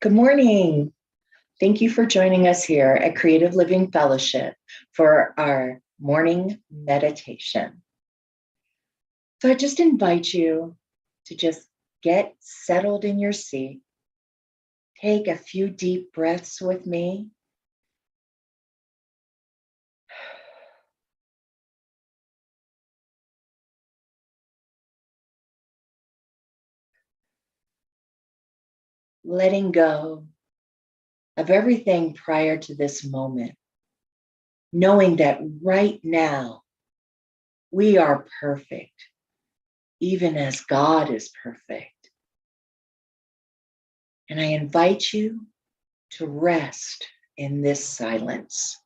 Good morning. Thank you for joining us here at Creative Living Fellowship for our morning meditation. So I just invite you to just get settled in your seat. Take a few deep breaths with me. Letting go of everything prior to this moment, knowing that right now we are perfect, even as God is perfect. And I invite you to rest in this silence.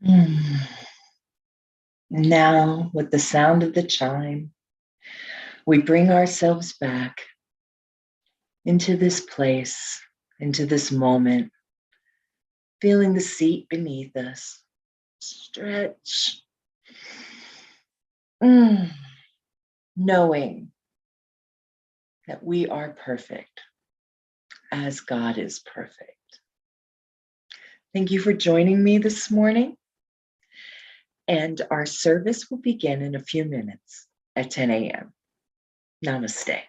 Mm. Now, with the sound of the chime, we bring ourselves back into this place, into this moment, feeling the seat beneath us. Stretch. Mm. Knowing that we are perfect as God is perfect. Thank you for joining me this morning. And our service will begin in a few minutes at 10 a.m. Namaste.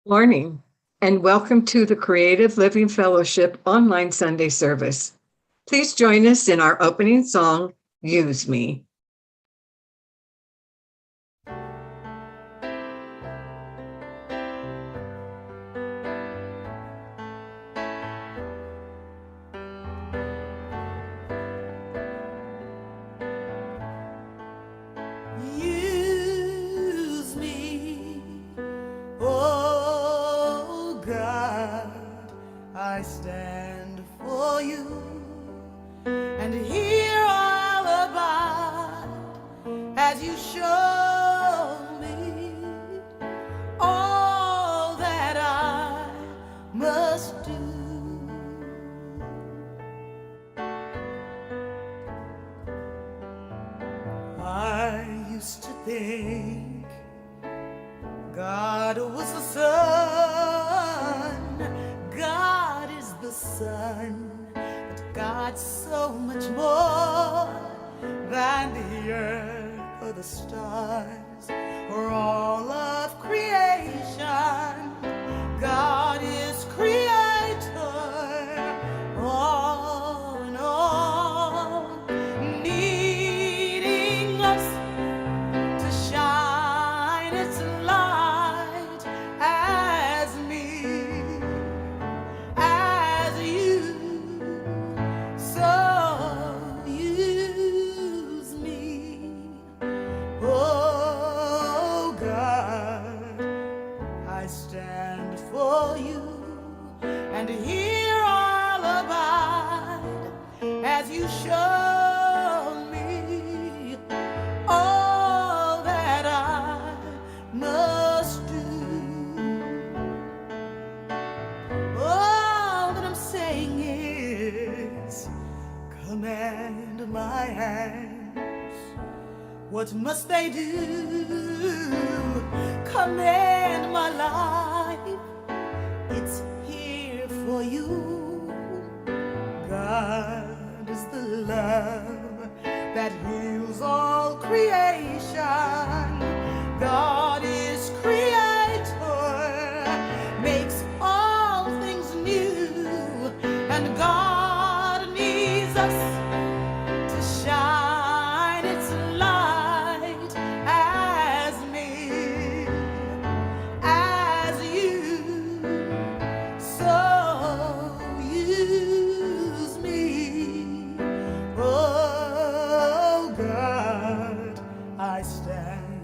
Morning, and welcome to the Creative Living Fellowship online Sunday service. Please join us in our opening song, Use Me. Use me, oh God, I stand for you, and here I'll abide as you show me all that I must do. I used to think God was the sun, God is the sun, but God's so much more than the earth or the stars or all of creation. God is creator, all in all, needing us to shine its light as me, as you. So use me, oh God, I stand for you, and here I'll abide as you show me all that I must do. All that I'm saying is, command my hands. What must they do? Command my life. It's here for you. God is the love that heals all creation. God is creator, makes all things new, and God needs us to shine its light as me, as you. So use me, oh God, I stand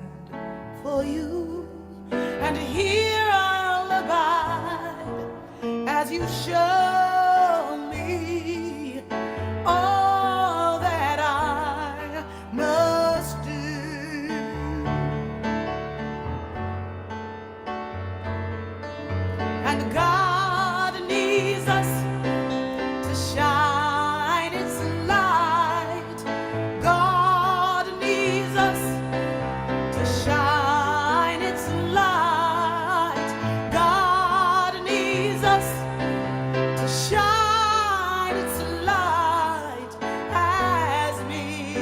for you, and here I'll abide as you show me all that I must do. And God needs us to shine its light. God needs us to shine its light. God needs us to shine its light as me,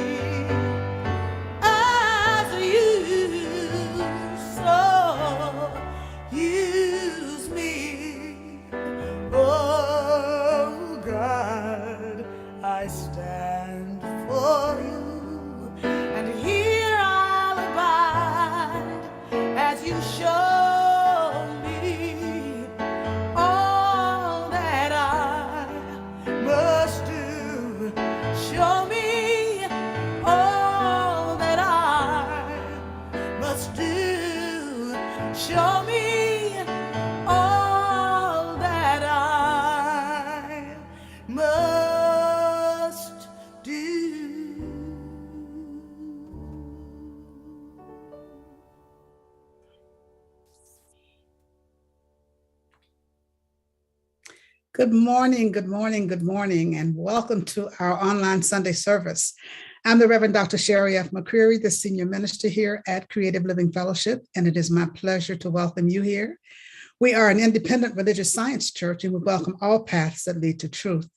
as you. So use me, oh God, I stand for you, and here I'll abide as you show me all that I must do. Show me all that I must do. Show me all that I must do. Good morning, good morning, good morning, and welcome to our online Sunday service. I'm the Reverend Dr. Sherry F. McCreary, the Senior Minister here at Creative Living Fellowship, and it is my pleasure to welcome you here. We are an independent religious science church, and we welcome all paths that lead to truth.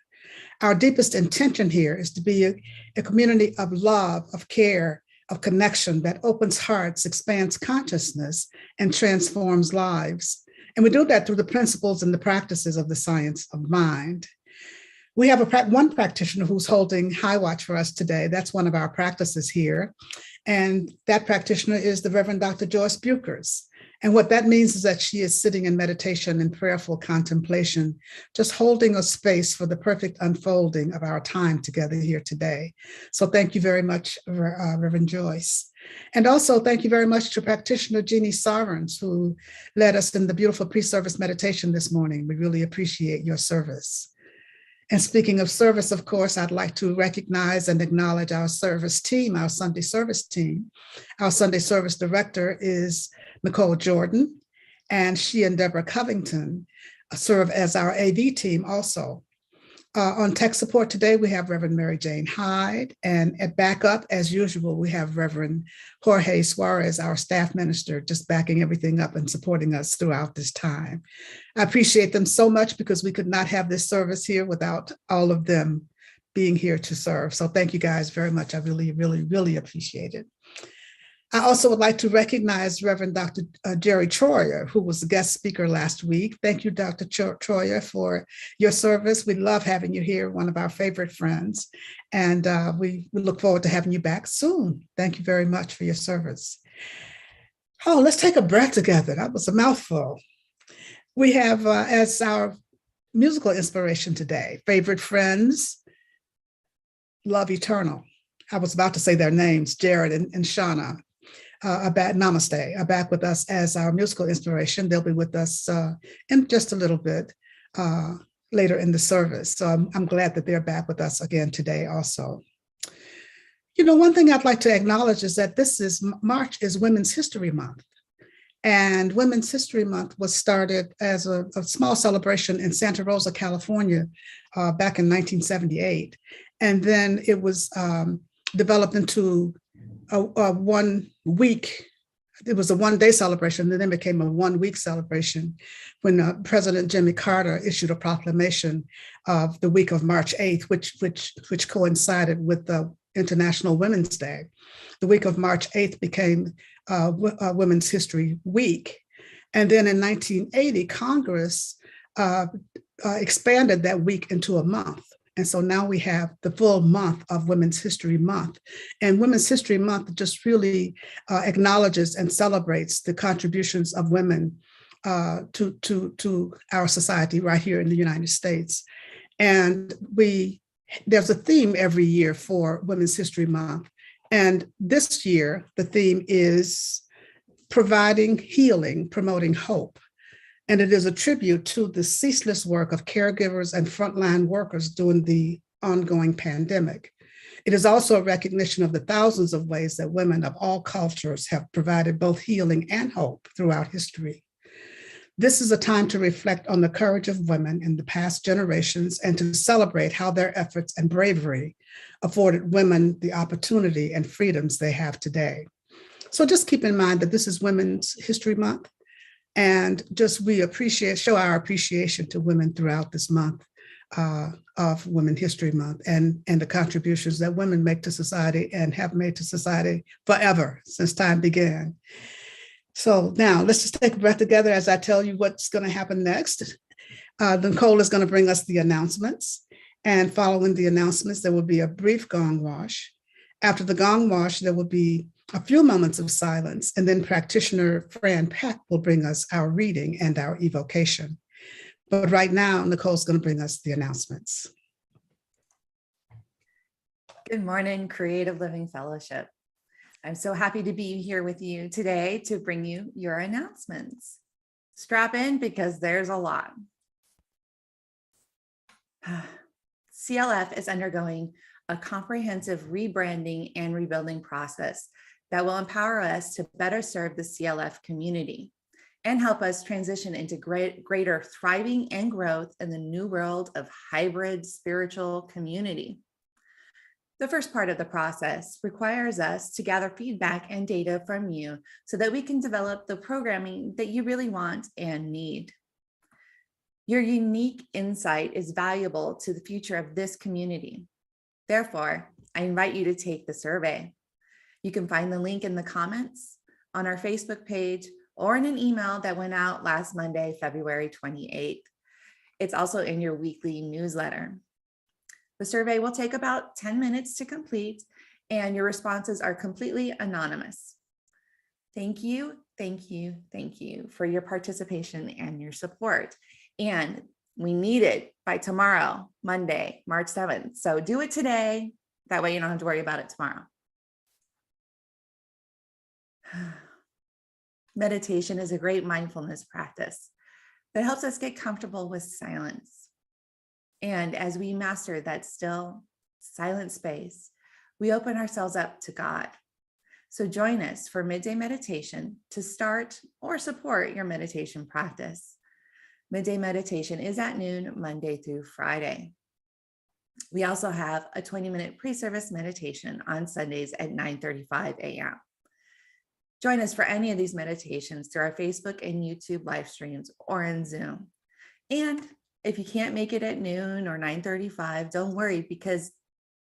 Our deepest intention here is to be a community of love, of care, of connection that opens hearts, expands consciousness, and transforms lives. And we do that through the principles and the practices of the science of mind. We have one practitioner who's holding high watch for us today. That's one of our practices here. And that practitioner is the Reverend Dr. Joyce Buchers. And what that means is that she is sitting in meditation and prayerful contemplation, just holding a space for the perfect unfolding of our time together here today. So thank you very much, Reverend Joyce. And also thank you very much to practitioner Jeannie Sarens, who led us in the beautiful pre-service meditation this morning. We really appreciate your service. And speaking of service, of course, I'd like to recognize and acknowledge our service team, our Sunday service team. Our Sunday service director is Nicole Jordan, and she and Deborah Covington serve as our AV team also. On tech support today, we have Reverend Mary Jane Hyde, and at backup, as usual, we have Reverend Jorge Suarez, our staff minister, just backing everything up and supporting us throughout this time. I appreciate them so much because we could not have this service here without all of them being here to serve. So thank you guys very much. I really, really, really appreciate it. I also would like to recognize Reverend Dr. Jerry Troyer, who was the guest speaker last week. Thank you, Dr. Troyer, for your service. We love having you here, one of our favorite friends. And we look forward to having you back soon. Thank you very much for your service. Oh, let's take a breath together. That was a mouthful. We have as our musical inspiration today, Favorite Friends, Love Eternal. I was about to say their names, Jared and Shauna. Namaste are back with us as our musical inspiration. They'll be with us in just a little bit later in the service. So I'm glad that they're back with us again today also. You know, one thing I'd like to acknowledge is that March is Women's History Month. And Women's History Month was started as a small celebration in Santa Rosa, California, back in 1978. And then it was developed into a 1 week. It was a one-day celebration, and then became a 1 week celebration when President Jimmy Carter issued a proclamation of the week of March 8th, which coincided with the International Women's Day. The week of March 8th became Women's History Week. And then in 1980, Congress expanded that week into a month. And so now we have the full month of Women's History Month. And Women's History Month just really acknowledges and celebrates the contributions of women to our society right here in the United States. And there's a theme every year for Women's History Month. And this year, the theme is providing healing, promoting hope. And it is a tribute to the ceaseless work of caregivers and frontline workers during the ongoing pandemic. It is also a recognition of the thousands of ways that women of all cultures have provided both healing and hope throughout history. This is a time to reflect on the courage of women in the past generations and to celebrate how their efforts and bravery afforded women the opportunity and freedoms they have today. So just keep in mind that this is Women's History Month. And just show our appreciation to women throughout this month of Women's History Month and the contributions that women make to society and have made to society forever since time began. So now let's just take a breath together as I tell you what's going to happen next. Nicole is going to bring us the announcements. And following the announcements, there will be a brief gong wash. After the gong wash, there will be a few moments of silence, and then practitioner Fran Peck will bring us our reading and our evocation. But right now, Nicole's going to bring us the announcements. Good morning, Creative Living Fellowship. I'm so happy to be here with you today to bring you your announcements. Strap in because there's a lot. CLF is undergoing a comprehensive rebranding and rebuilding process that will empower us to better serve the CLF community and help us transition into greater thriving and growth in the new world of hybrid spiritual community. The first part of the process requires us to gather feedback and data from you so that we can develop the programming that you really want and need. Your unique insight is valuable to the future of this community. Therefore, I invite you to take the survey. You can find the link in the comments on our Facebook page or in an email that went out last Monday, February 28th. It's also in your weekly newsletter. The survey will take about 10 minutes to complete, and your responses are completely anonymous. Thank you, thank you, thank you for your participation and your support. And we need it by tomorrow, Monday, March 7th. So do it today. That way you don't have to worry about it tomorrow. Meditation is a great mindfulness practice that helps us get comfortable with silence. And as we master that still, silent space, we open ourselves up to God. So join us for midday meditation to start or support your meditation practice. Midday meditation is at noon, Monday through Friday. We also have a 20-minute pre-service meditation on Sundays at 9:35 a.m. Join us for any of these meditations through our Facebook and YouTube live streams or in Zoom. And if you can't make it at noon or 9:35, don't worry, because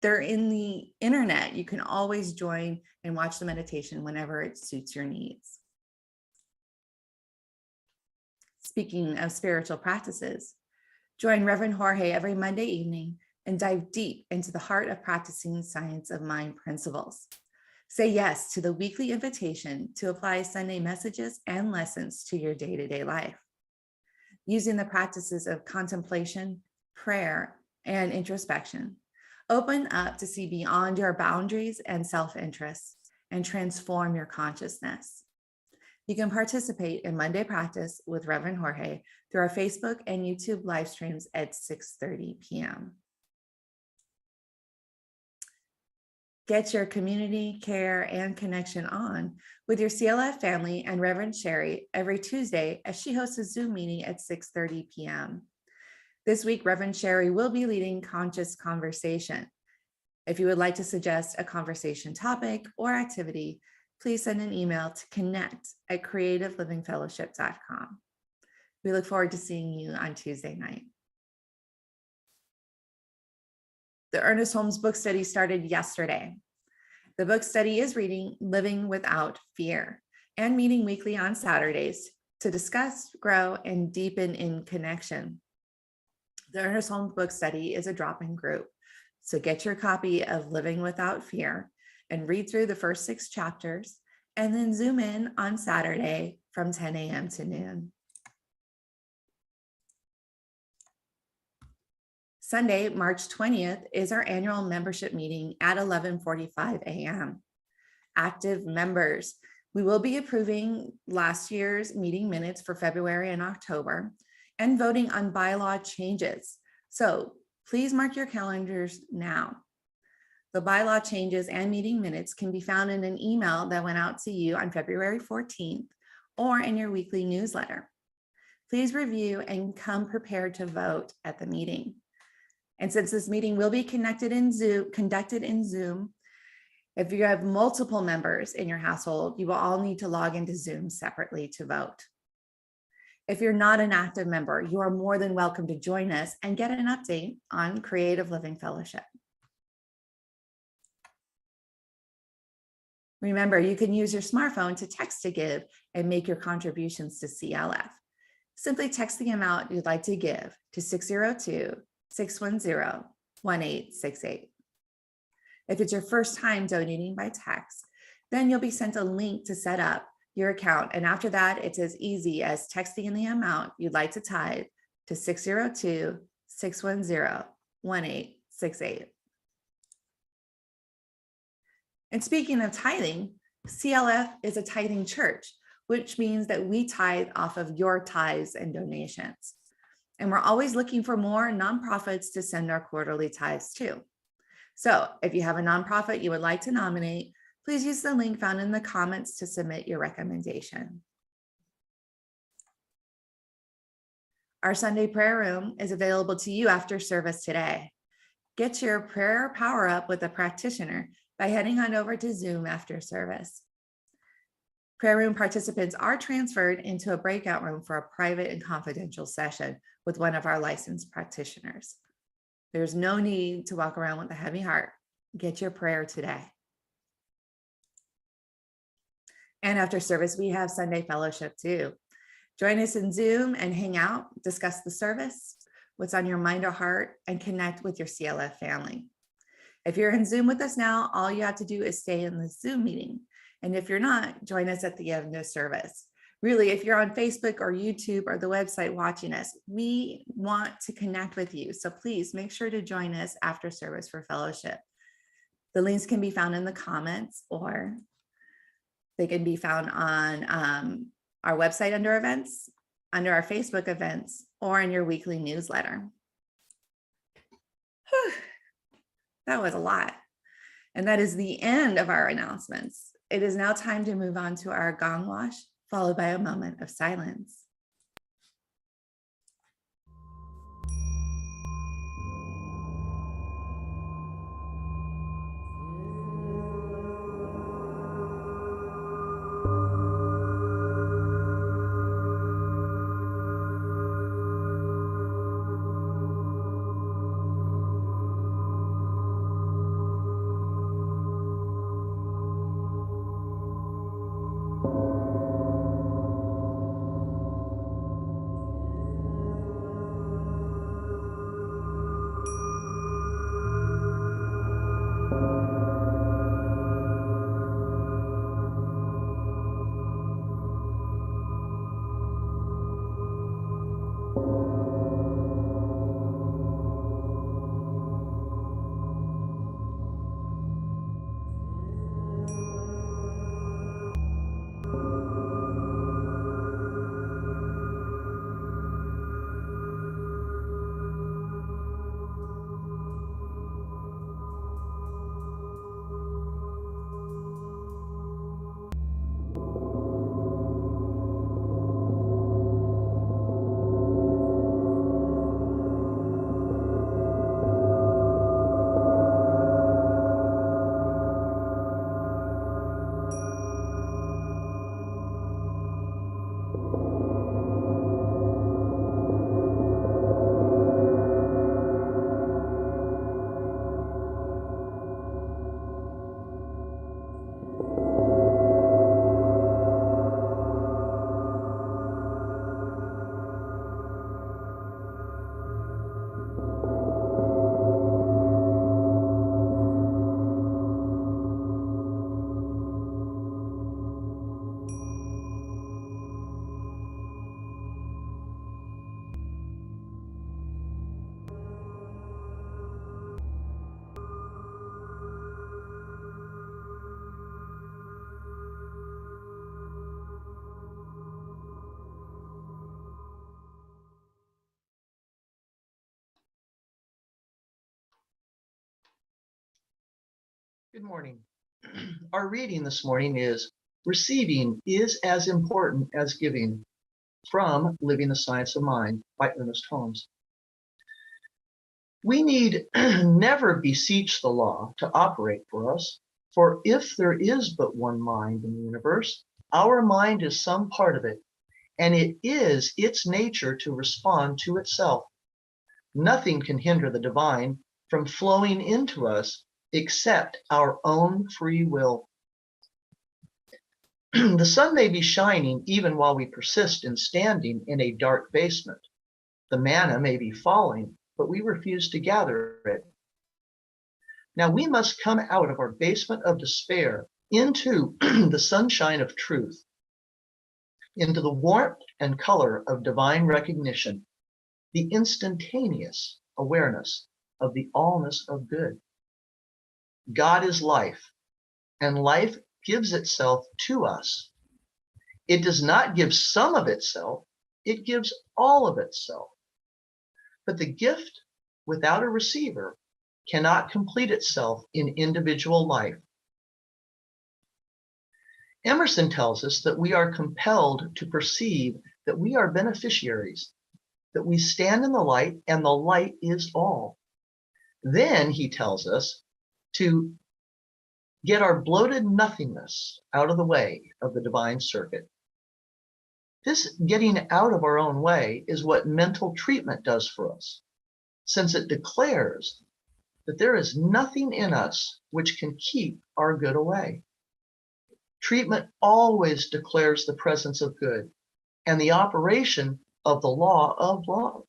they're in the internet. You can always join and watch the meditation whenever it suits your needs. Speaking of spiritual practices, join Reverend Jorge every Monday evening and dive deep into the heart of practicing science of mind principles. Say yes to the weekly invitation to apply Sunday messages and lessons to your day-to-day life. Using the practices of contemplation, prayer, and introspection, open up to see beyond your boundaries and self-interest and transform your consciousness. You can participate in Monday practice with Reverend Jorge through our Facebook and YouTube live streams at 6:30 p.m. Get your community, care, and connection on with your CLF family and Reverend Sherry every Tuesday as she hosts a Zoom meeting at 6:30 p.m. This week, Reverend Sherry will be leading Conscious Conversation. If you would like to suggest a conversation topic or activity, please send an email to connect@creativelivingfellowship.com. We look forward to seeing you on Tuesday night. The Ernest Holmes book study started yesterday. The book study is reading Living Without Fear and meeting weekly on Saturdays to discuss, grow, and deepen in connection. The Ernest Holmes book study is a drop-in group, so get your copy of Living Without Fear and read through the first 6 chapters, and then zoom in on Saturday from 10 a.m. to noon. Sunday, March 20th, is our annual membership meeting at 11:45 a.m. Active members, we will be approving last year's meeting minutes for February and October and voting on bylaw changes. So please mark your calendars now. The bylaw changes and meeting minutes can be found in an email that went out to you on February 14th or in your weekly newsletter. Please review and come prepared to vote at the meeting. And since this meeting will be conducted in Zoom, if you have multiple members in your household, you will all need to log into Zoom separately to vote. If you're not an active member, you are more than welcome to join us and get an update on Creative Living Fellowship. Remember, you can use your smartphone to text to give and make your contributions to CLF. Simply text the amount you'd like to give to 602-610-1868. If it's your first time donating by text, then you'll be sent a link to set up your account. And after that, it's as easy as texting in the amount you'd like to tithe to 602-610-1868. And speaking of tithing, CLF is a tithing church, which means that we tithe off of your tithes and donations. And we're always looking for more nonprofits to send our quarterly tithes to. So if you have a nonprofit you would like to nominate, please use the link found in the comments to submit your recommendation. Our Sunday prayer room is available to you after service today. Get your prayer power up with a practitioner by heading on over to Zoom after service. Prayer room participants are transferred into a breakout room for a private and confidential session with one of our licensed practitioners. There's no need to walk around with a heavy heart. Get your prayer today. And after service, we have Sunday fellowship too. Join us in Zoom and hang out, discuss the service, what's on your mind or heart, and connect with your CLF family. If you're in Zoom with us now, all you have to do is stay in the Zoom meeting. And if you're not, join us at the end of service. Really, if you're on Facebook or YouTube or the website watching us, we want to connect with you. So please make sure to join us after service for fellowship. The links can be found in the comments, or they can be found on our website under events, under our Facebook events, or in your weekly newsletter. Whew, that was a lot. And that is the end of our announcements. It is now time to move on to our gong wash, followed by a moment of silence. Good morning. Our reading this morning is Receiving is as Important as Giving, from Living the Science of Mind by Ernest Holmes. We need never beseech the law to operate for us, for if there is but one mind in the universe, our mind is some part of it, and it is its nature to respond to itself. Nothing can hinder the divine from flowing into us except our own free will. The sun may be shining even while we persist in standing in a dark basement. The manna may be falling, but we refuse to gather it. Now we must come out of our basement of despair into the sunshine of truth, into the warmth and color of divine recognition, the instantaneous awareness of the allness of good. God is life, and life gives itself to us. It does not give some of itself, it gives all of itself. But the gift without a receiver cannot complete itself in individual life. Emerson tells us that we are compelled to perceive that we are beneficiaries, that we stand in the light and the light is all. Then he tells us to get our bloated nothingness out of the way of the divine circuit. This getting out of our own way is what mental treatment does for us, since it declares that there is nothing in us which can keep our good away. Treatment always declares the presence of good and the operation of the law of love.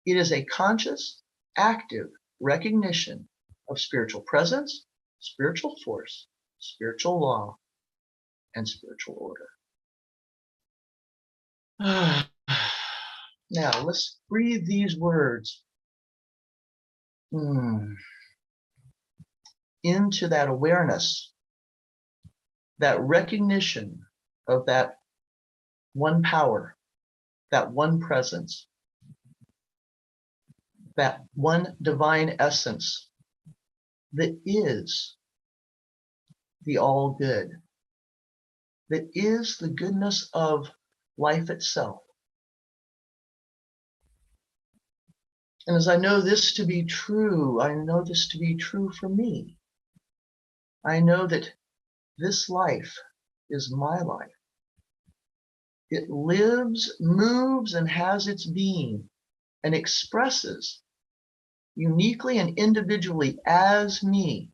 It is a conscious, active recognition of spiritual presence, spiritual force, spiritual law, and spiritual order. Now, let's breathe these words into that awareness, that recognition of that one power, that one presence, that one divine essence that is the all good, that is the goodness of life itself. And as I know this to be true, I know this to be true for me. I know that this life is my life. It lives, moves, and has its being and expresses uniquely and individually as me.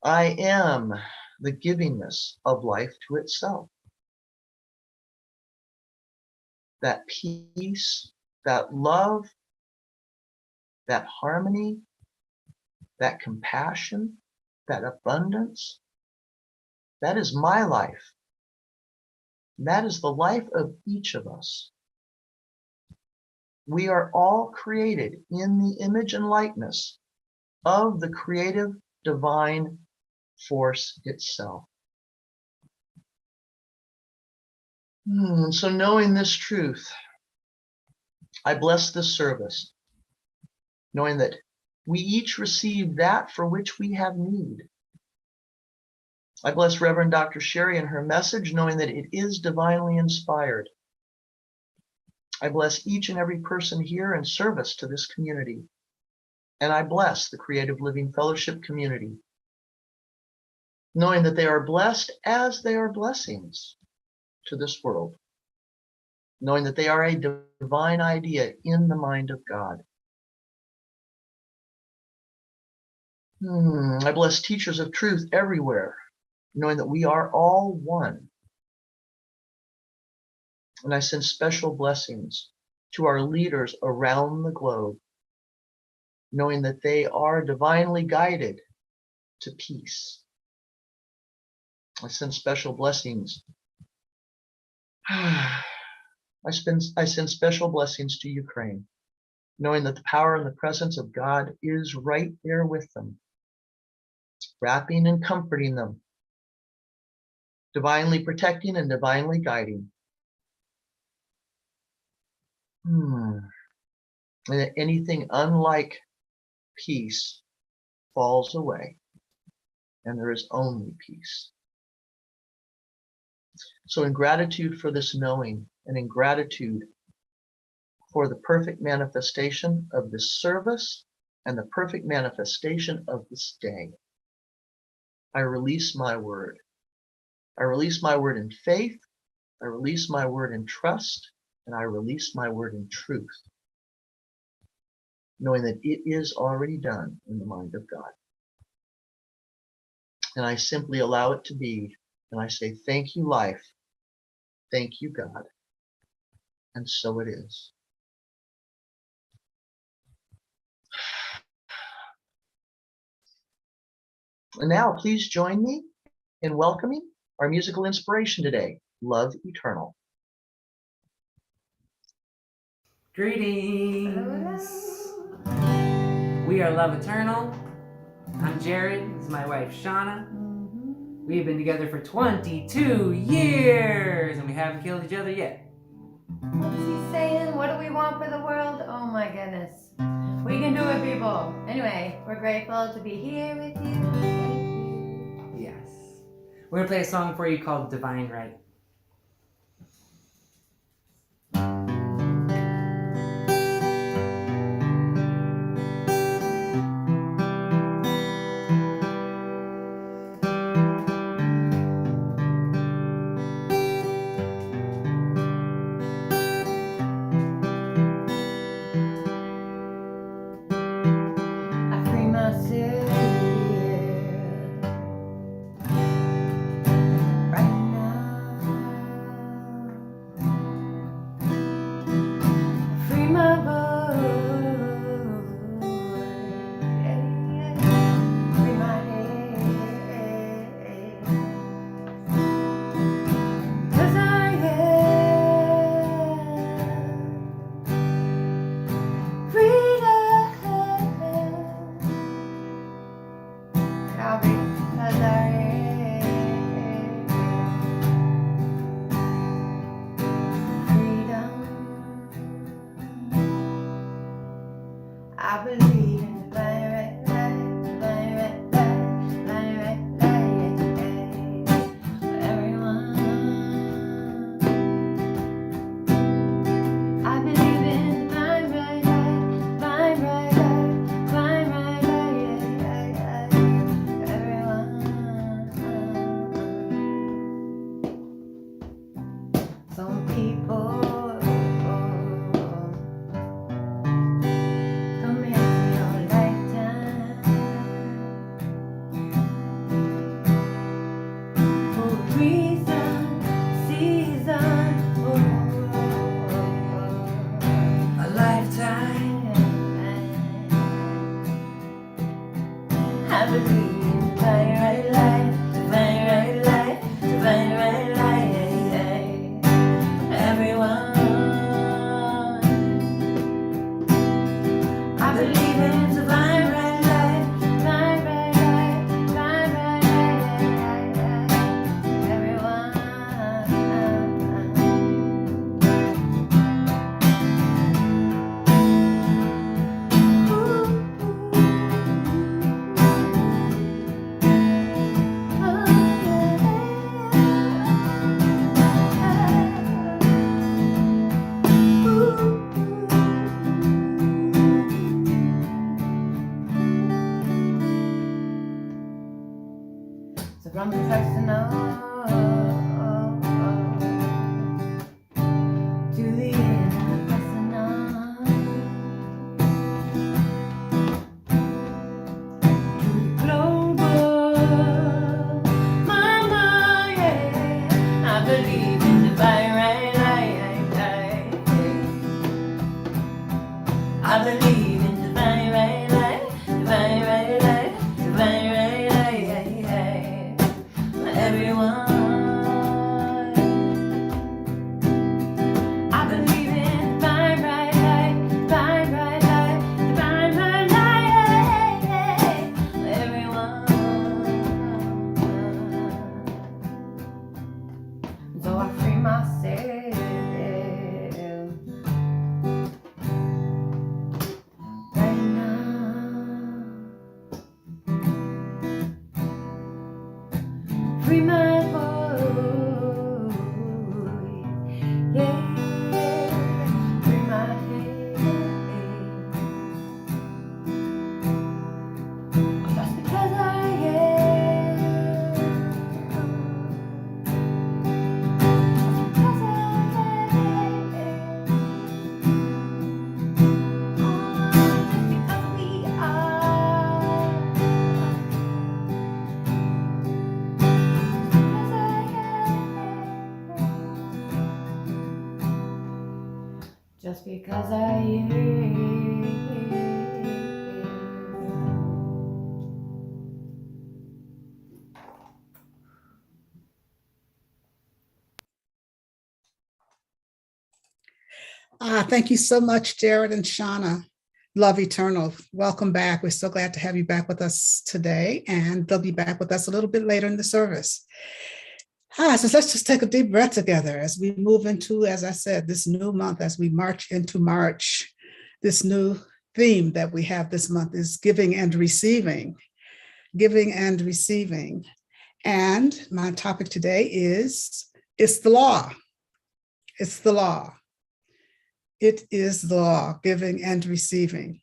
I am the givingness of life to itself. That peace, that love, that harmony, that compassion, that abundance, that is my life. That is the life of each of us. We are all created in the image and likeness of the creative divine force itself. So knowing this truth, I bless this service, knowing that we each receive that for which we have need. I bless Reverend Dr. Sherry and her message, knowing that it is divinely inspired. I bless each and every person here in service to this community. And I bless the Creative Living Fellowship community, knowing that they are blessed as they are blessings to this world, knowing that they are a divine idea in the mind of God. I bless teachers of truth everywhere, knowing that we are all one. And I send special blessings to our leaders around the globe, knowing that they are divinely guided to peace. I send special blessings. I send special blessings to Ukraine, knowing that the power and the presence of God is right there with them, wrapping and comforting them, divinely protecting and divinely guiding. And that anything unlike peace falls away, and there is only peace. So in gratitude for this knowing, and in gratitude for the perfect manifestation of this service and the perfect manifestation of this day, I release my word. I release my word in faith, I release my word in trust, and I release my word in truth, knowing that it is already done in the mind of God. And I simply allow it to be, and I say, thank you, life. Thank you, God. And so it is. And now please join me in welcoming our musical inspiration today, Love Eternal. Greetings. We are Love Eternal. I'm Jared. This is my wife, Shauna. We've been together for 22 years and we haven't killed each other yet. What's he saying? What do we want for the world? Oh my goodness. We can do it, people. Anyway, we're grateful to be here with you. Thank you. Yes. We're going to play a song for you called Divine Right. I free myself, yeah. So from the personal to the interpersonal, to the global, mama, yeah. I believe in divine right. I believe in divine right, divine right, divine right, everyone. I believe in divine right, divine right, divine right, everyone. So I free myself. Free my voice, yeah, free my head. Just because I am, just because I am, just because we are. Just because I am. Thank you so much, Jared and Shauna. Love Eternal. Welcome back. We're so glad to have you back with us today, and they'll be back with us a little bit later in the service. So let's just take a deep breath together as we move into, as I said, this new month, as we march into March. This new theme that we have this month is giving and receiving. Giving and receiving. And my topic today is, it's the law. It's the law. It is the law, giving and receiving.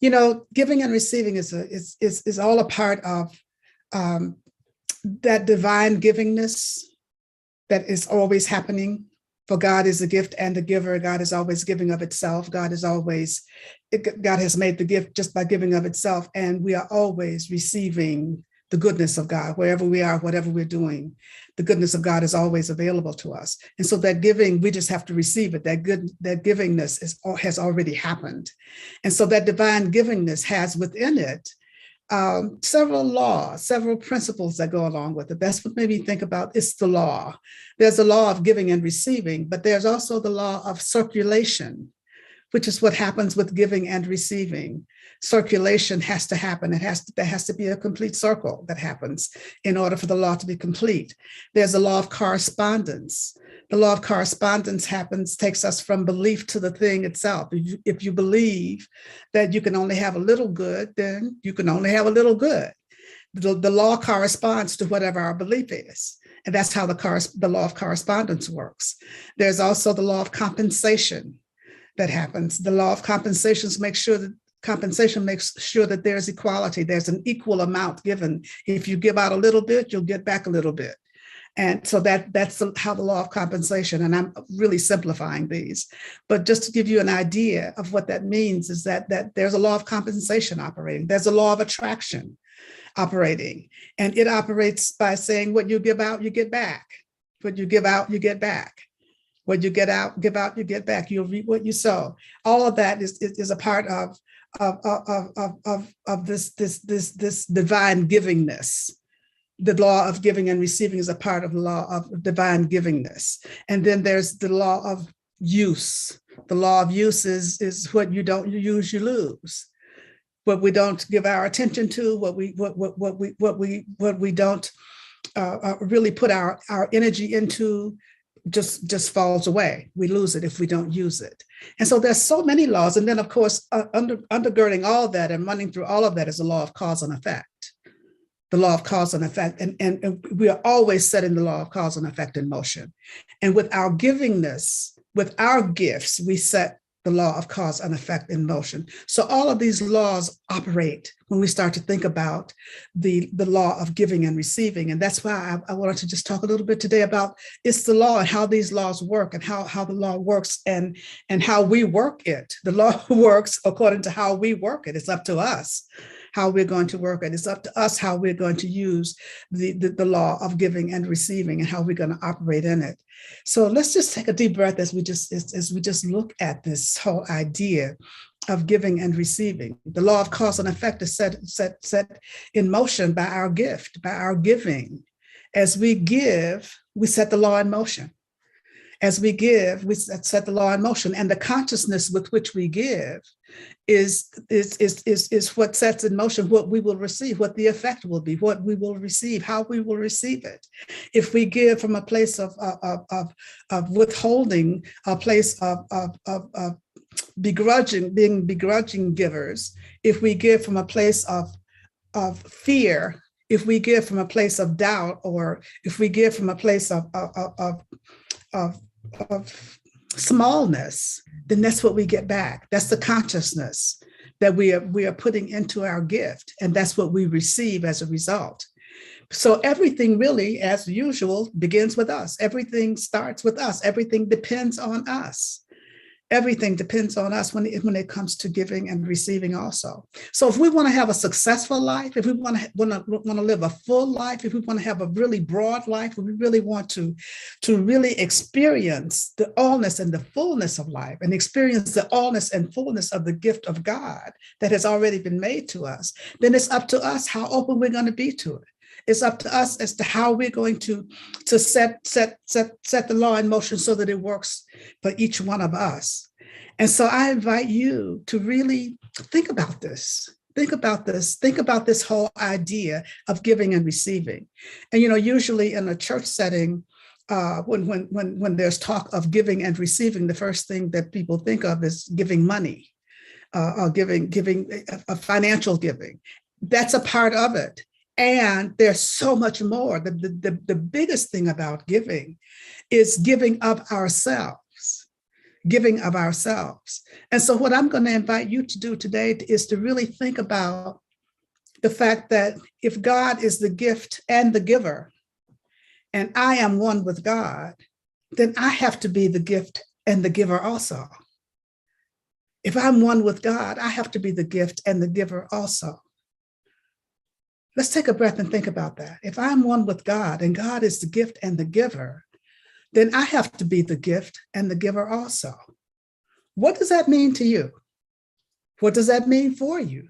You know, giving and receiving is all a part of that divine givingness that is always happening. For God is a gift and a giver. God is always giving of itself. God has made the gift just by giving of itself. And we are always receiving the goodness of God, wherever we are, whatever we're doing. The goodness of God is always available to us. And so that giving, we just have to receive it. That givingness has already happened. And so that divine givingness has within it several laws, several principles that go along with it. That's what made me think about, it's the law. There's a law of giving and receiving, but there's also the law of circulation, which is what happens with giving and receiving. Circulation has to happen. There has to be a complete circle that happens in order for the law to be complete. There's a law of correspondence. The law of correspondence takes us from belief to the thing itself. If you believe that you can only have a little good, then you can only have a little good. The law corresponds to whatever our belief is. And that's how the law of correspondence works. There's also the law of compensation that happens. The law of compensation makes sure that there's equality. There's an equal amount given. If you give out a little bit, you'll get back a little bit. And so that's how the law of compensation, and I'm really simplifying these, but just to give you an idea of what that means is that there's a law of compensation operating. There's a law of attraction operating, and it operates by saying what you give out, you get back. What you give out, you get back. What you give out, you get back. You'll reap what you sow. All of that is a part of this divine givingness. The law of giving and receiving is a part of the law of divine givingness. And then there's the law of use. The law of use is what you don't use, you lose. What we don't give our attention to, what we don't really put our energy into, just falls away. We lose it if we don't use it. And so there's so many laws. And then, of course, undergirding all that and running through all of that is the law of cause and effect. The law of cause and effect. And we are always setting the law of cause and effect in motion. And with our givingness, with our gifts, we set the law of cause and effect in motion. So all of these laws operate when we start to think about the law of giving and receiving. And that's why I wanted to just talk a little bit today about it's the law and how these laws work and how the law works and how we work it. The law works according to how we work it. It's up to us how we're going to work it. It's up to us how we're going to use the law of giving and receiving and how we're going to operate in it. So let's just take a deep breath as we just look at this whole idea of giving and receiving. The law of cause and effect is set in motion by our gift, by our giving. As we give, we set the law in motion. As we give, we set the law in motion, and the consciousness with which we give is what sets in motion what we will receive, what the effect will be, what we will receive, how we will receive it. If we give from a place of withholding, a place of being begrudging givers, if we give from a place of fear, if we give from a place of doubt, or if we give from a place of smallness, then that's what we get back. That's the consciousness that we are putting into our gift, and that's what we receive as a result. So everything really, as usual, begins with us. Everything starts with us. Everything depends on us. Everything depends on us when it comes to giving and receiving also. So if we want to have a successful life, if we want to live a full life, if we want to have a really broad life, if we really want to really experience the allness and the fullness of life and experience the allness and fullness of the gift of God that has already been made to us, then it's up to us how open we're going to be to it. It's up to us as to how we're going to set the law in motion so that it works for each one of us. And so I invite you to really think about this. Think about this whole idea of giving and receiving. And usually in a church setting, when there's talk of giving and receiving, the first thing that people think of is giving money, or giving a financial giving. That's a part of it. And there's so much more. The biggest thing about giving is giving of ourselves, giving of ourselves. And so what I'm going to invite you to do today is to really think about the fact that if God is the gift and the giver, and I am one with God, then I have to be the gift and the giver also. If I'm one with God, I have to be the gift and the giver also. Let's take a breath and think about that. If I'm one with God and God is the gift and the giver, then I have to be the gift and the giver also. What does that mean to you? What does that mean for you?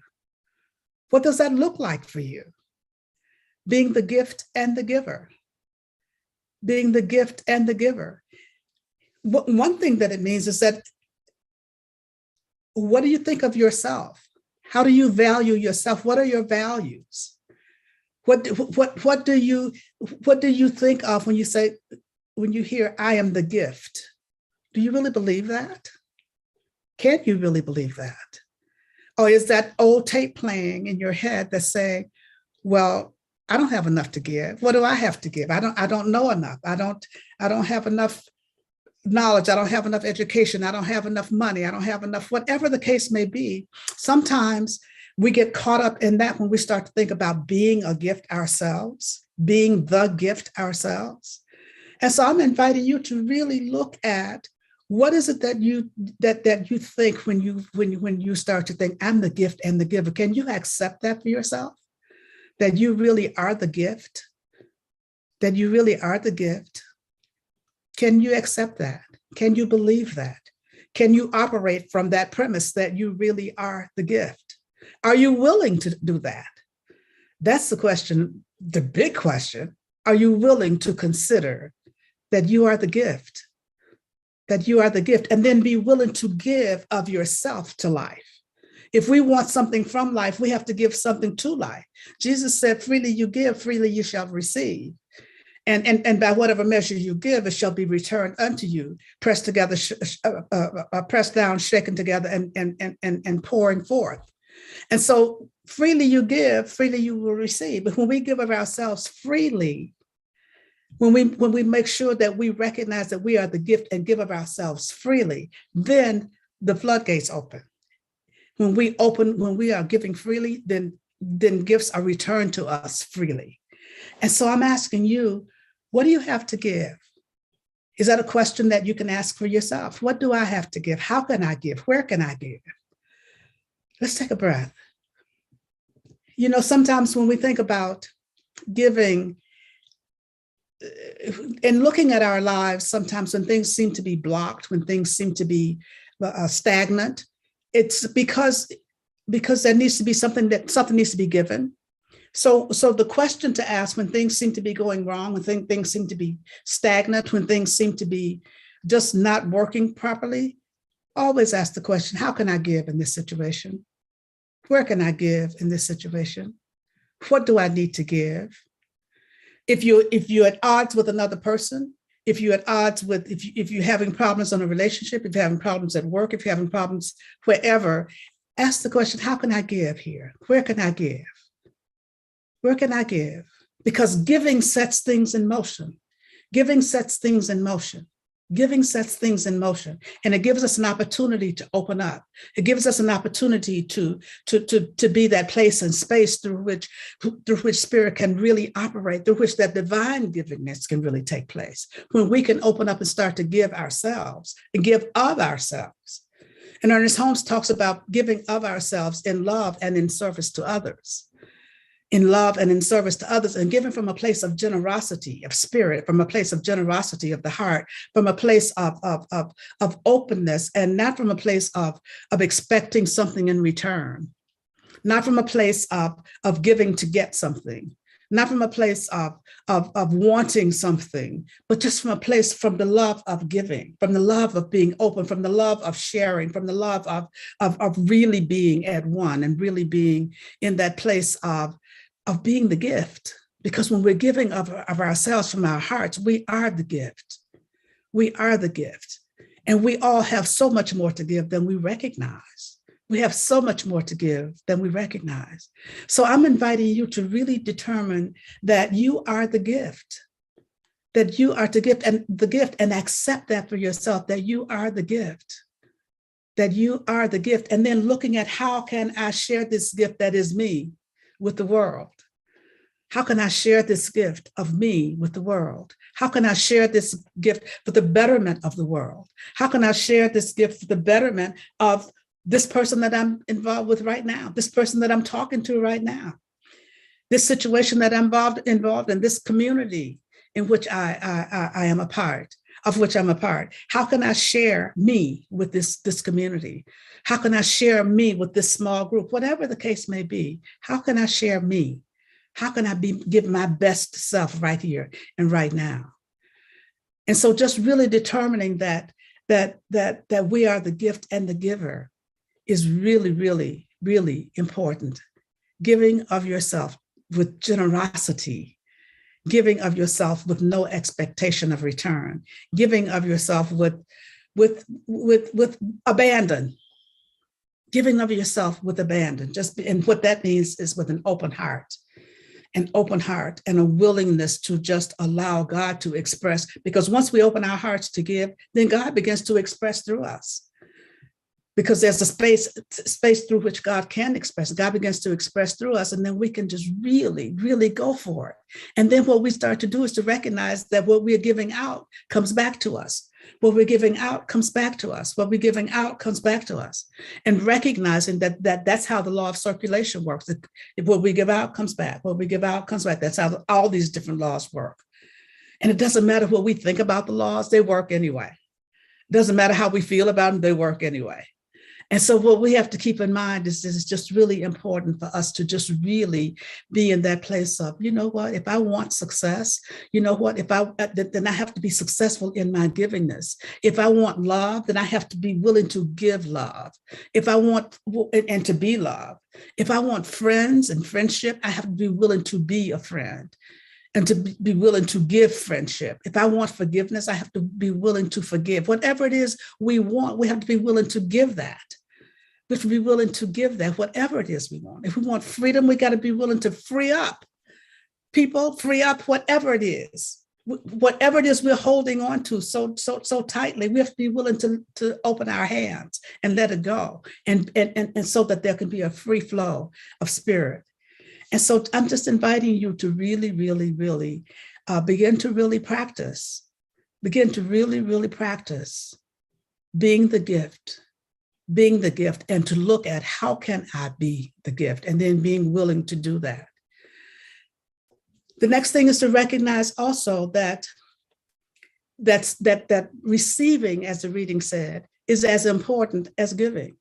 What does that look like for you? Being the gift and the giver. Being the gift and the giver. One thing that it means is that, what do you think of yourself? How do you value yourself? What are your values? What do you think of when you hear I am the gift? Do you really believe that? Can you really believe that? Or is that old tape playing in your head that's saying, well, I don't have enough to give. What do I have to give? I don't know enough. I don't have enough knowledge. I don't have enough education. I don't have enough money. I don't have enough, whatever the case may be. Sometimes we get caught up in that when we start to think about being a gift ourselves, being the gift ourselves. And so I'm inviting you to really look at what is it that you think when you start to think I'm the gift and the giver. Can you accept that for yourself? That you really are the gift? That you really are the gift? Can you accept that? Can you believe that? Can you operate from that premise that you really are the gift? Are you willing to do that? That's the question, the big question. Are you willing to consider that you are the gift? That you are the gift, and then be willing to give of yourself to life. If we want something from life, we have to give something to life. Jesus said, freely you give, freely you shall receive. And by whatever measure you give, it shall be returned unto you, pressed together, pressed down, shaken together, and pouring forth. And so freely you give, freely you will receive. But when we give of ourselves freely, when we make sure that we recognize that we are the gift and give of ourselves freely, then the floodgates open. When we are giving freely, then gifts are returned to us freely. And so I'm asking you, what do you have to give? Is that a question that you can ask for yourself? What do I have to give? How can I give? Where can I give? Let's take a breath. You know, sometimes when we think about giving and looking at our lives, sometimes when things seem to be blocked, when things seem to be stagnant, it's because there needs to be something needs to be given. So the question to ask when things seem to be going wrong, when things seem to be stagnant, when things seem to be just not working properly, always ask the question, how can I give in this situation? Where can I give in this situation? What do I need to give? If you're at odds with another person, if you're at odds with, if you're having problems in a relationship, if you're having problems at work, if you're having problems wherever, ask the question, how can I give here? Where can I give? Where can I give? Because giving sets things in motion. Giving sets things in motion. Giving sets things in motion. And it gives us an opportunity to open up. It gives us an opportunity to be that place and space through which spirit can really operate, through which that divine givingness can really take place. When we can open up and start to give ourselves and give of ourselves. And Ernest Holmes talks about giving of ourselves in love and in service to others. In love and in service to others, and given from a place of generosity of spirit, from a place of generosity of the heart, from a place of openness, and not from a place of expecting something in return, not from a place of giving to get something, not from a place of wanting something, but just from a place from the love of giving, from the love of being open, from the love of sharing, from the love of really being at one and really being in that place of being the gift. Because when we're giving of ourselves from our hearts, we are the gift. We are the gift. And we all have so much more to give than we recognize. We have so much more to give than we recognize. So I'm inviting you to really determine that you are the gift, that you are the gift and accept that for yourself, that you are the gift, that you are the gift. And then looking at how can I share this gift that is me with the world? How can I share this gift of me with the world? How can I share this gift for the betterment of the world? How can I share this gift for the betterment of this person that I'm involved with right now, this person that I'm talking to right now, this situation that I'm involved in, this community in which I am a part, of which I'm a part? How can I share me with this community? How can I share me with this small group? Whatever the case may be, how can I share me? How can I give my best self right here and right now? And so just really determining that we are the gift and the giver is really, really, really important. Giving of yourself with generosity, giving of yourself with no expectation of return, giving of yourself with abandon, giving of yourself with abandon. And what that means is with an open heart and a willingness to just allow God to express, because once we open our hearts to give, then God begins to express through us. Because there's a space through which God can express. God begins to express through us, and then we can just really, really go for it. And then what we start to do is to recognize that what we're giving out comes back to us. What we're giving out comes back to us. What we're giving out comes back to us. And recognizing that's how the law of circulation works. What we give out comes back. What we give out comes back. That's how all these different laws work. And it doesn't matter what we think about the laws, they work anyway. It doesn't matter how we feel about them, they work anyway. And so what we have to keep in mind is it's just really important for us to just really be in that place of, you know what, if I want success, you know what, then I have to be successful in my givingness. If I want love, then I have to be willing to give love. If I want, and to be loved. If I want friends and friendship, I have to be willing to be a friend and to be willing to give friendship. If I want forgiveness, I have to be willing to forgive. Whatever it is we want, we have to be willing to give that. We have to be willing to give that, whatever it is we want. If we want freedom, we got to be willing to free up people, free up whatever it is whatever it is we're holding on to so tightly, we have to be willing to open our hands and let it go, and so that there can be a free flow of spirit. And so I'm just inviting you to really, really, really begin to really practice, being the gift, and to look at how can I be the gift, and then being willing to do that. The next thing is to recognize also that receiving, as the reading said, is as important as giving.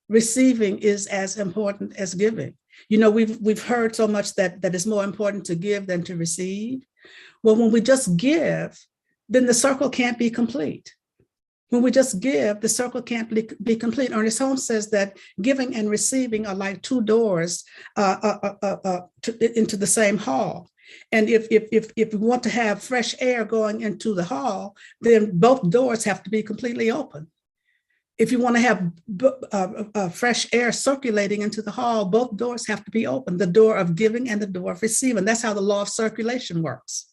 Receiving is as important as giving. You know, we've heard so much that it's more important to give than to receive. Well, when we just give, then the circle can't be complete. When we just give, the circle can't be complete. Ernest Holmes says that giving and receiving are like two doors into the same hall. And if we want to have fresh air going into the hall, then both doors have to be completely open. If you want to have fresh air circulating into the hall, both doors have to be open, the door of giving and the door of receiving. That's how the law of circulation works.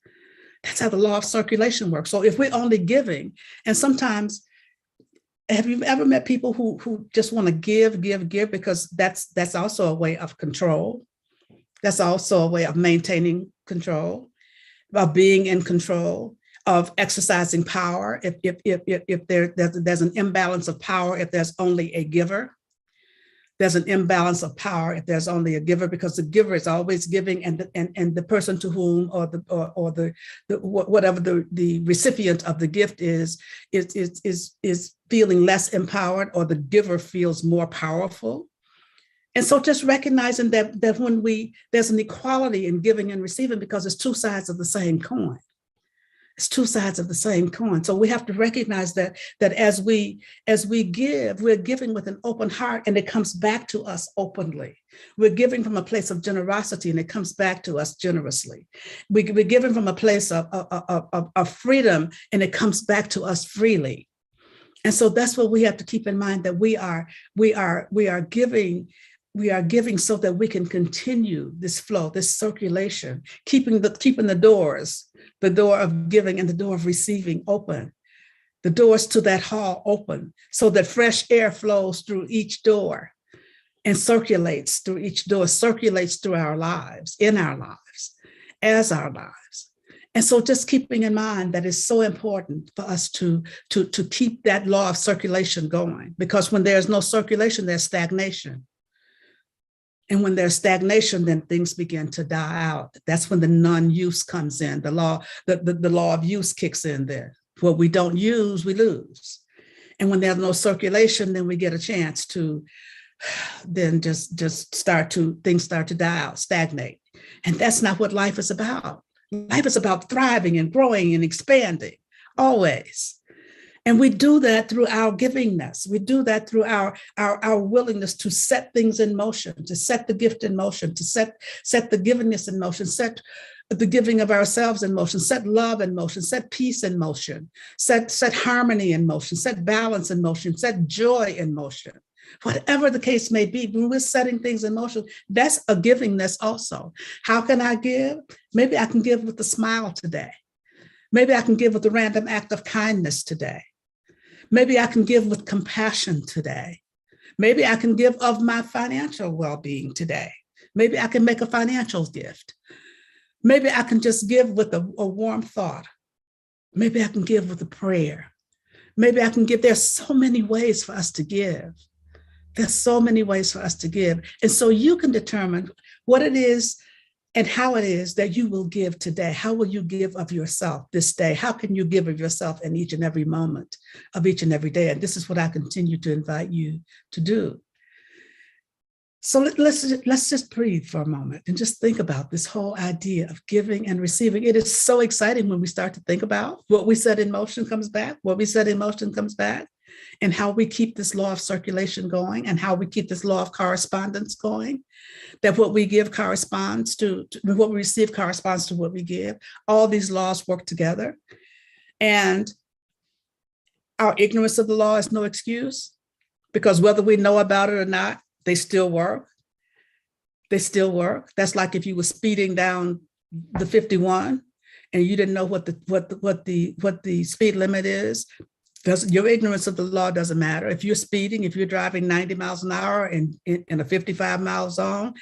So if we're only giving, and sometimes, have you ever met people who just want to give, because that's also a way of control. That's also a way of maintaining control, of being in control, of exercising power. If there's an imbalance of power, if there's only a giver, there's an imbalance of power if there's only a giver, because the giver is always giving, and the person to whom whatever the recipient of the gift is feeling less empowered, or the giver feels more powerful. And so just recognizing that when there's an equality in giving and receiving, because it's two sides of the same coin. It's two sides of the same coin. So we have to recognize that as we give, we're giving with an open heart, and it comes back to us openly. We're giving from a place of generosity, and it comes back to us generously. We're giving from a place of freedom, and it comes back to us freely. And so that's what we have to keep in mind, that we are giving. We are giving so that we can continue this flow, this circulation, keeping the doors, the door of giving and the door of receiving open, the doors to that hall open, so that fresh air flows through each door and circulates through each door, circulates through our lives, in our lives, as our lives. And so just keeping in mind that it's so important for us to keep that law of circulation going, because when there's no circulation, there's stagnation. And when there's stagnation, then things begin to die out. That's when the non-use comes in. The law of use kicks in there. What we don't use, we lose. And when there's no circulation, then we get a chance to then just things start to die out, stagnate. And that's not what life is about. Life is about thriving and growing and expanding, always. And we do that through our givingness. We do that through our willingness to set things in motion, to set the gift in motion, to set the givingness in motion, set the giving of ourselves in motion, set love in motion, set peace in motion, set harmony in motion, set balance in motion, set joy in motion. Whatever the case may be, when we're setting things in motion, that's a givingness also. How can I give? Maybe I can give with a smile today. Maybe I can give with a random act of kindness today. Maybe I can give with compassion today. Maybe I can give of my financial well-being today. Maybe I can make a financial gift. Maybe I can just give with a warm thought. Maybe I can give with a prayer. Maybe I can give. There's so many ways for us to give. There's so many ways for us to give. And so you can determine what it is and how it is that you will give today. How will you give of yourself this day? How can you give of yourself in each and every moment of each and every day? And this is what I continue to invite you to do. So let's just breathe for a moment and just think about this whole idea of giving and receiving. It is so exciting when we start to think about what we set in motion comes back, what we set in motion comes back, and how we keep this law of circulation going, and how we keep this law of correspondence going, that what we give corresponds to what we receive corresponds to what we give. All these laws work together. And our ignorance of the law is no excuse, because whether we know about it or not, they still work. They still work. That's like if you were speeding down the 51 and you didn't know what the speed limit is, your ignorance of the law doesn't matter. If you're speeding, if you're driving 90 miles an hour in a 55-mile zone,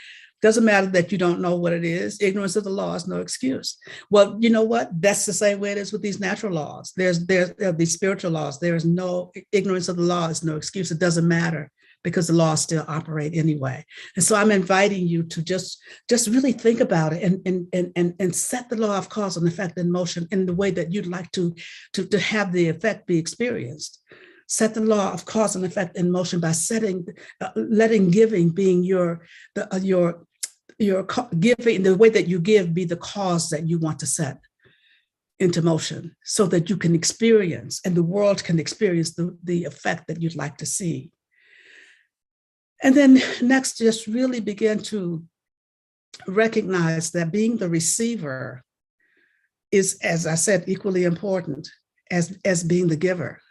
doesn't matter that you don't know what it is. Ignorance of the law is no excuse. Well, you know what? That's the same way it is with these natural laws. There's these spiritual laws. There is no ignorance of the law is no excuse. It doesn't matter because the laws still operate anyway. And so I'm inviting you to just really think about it and set the law of cause and effect in motion in the way that you'd like to have the effect be experienced. Set the law of cause and effect in motion by letting giving being your giving, the way that you give be the cause that you want to set into motion so that you can experience and the world can experience the effect that you'd like to see. And then next, just really begin to recognize that being the receiver is, as I said, equally important as being the giver.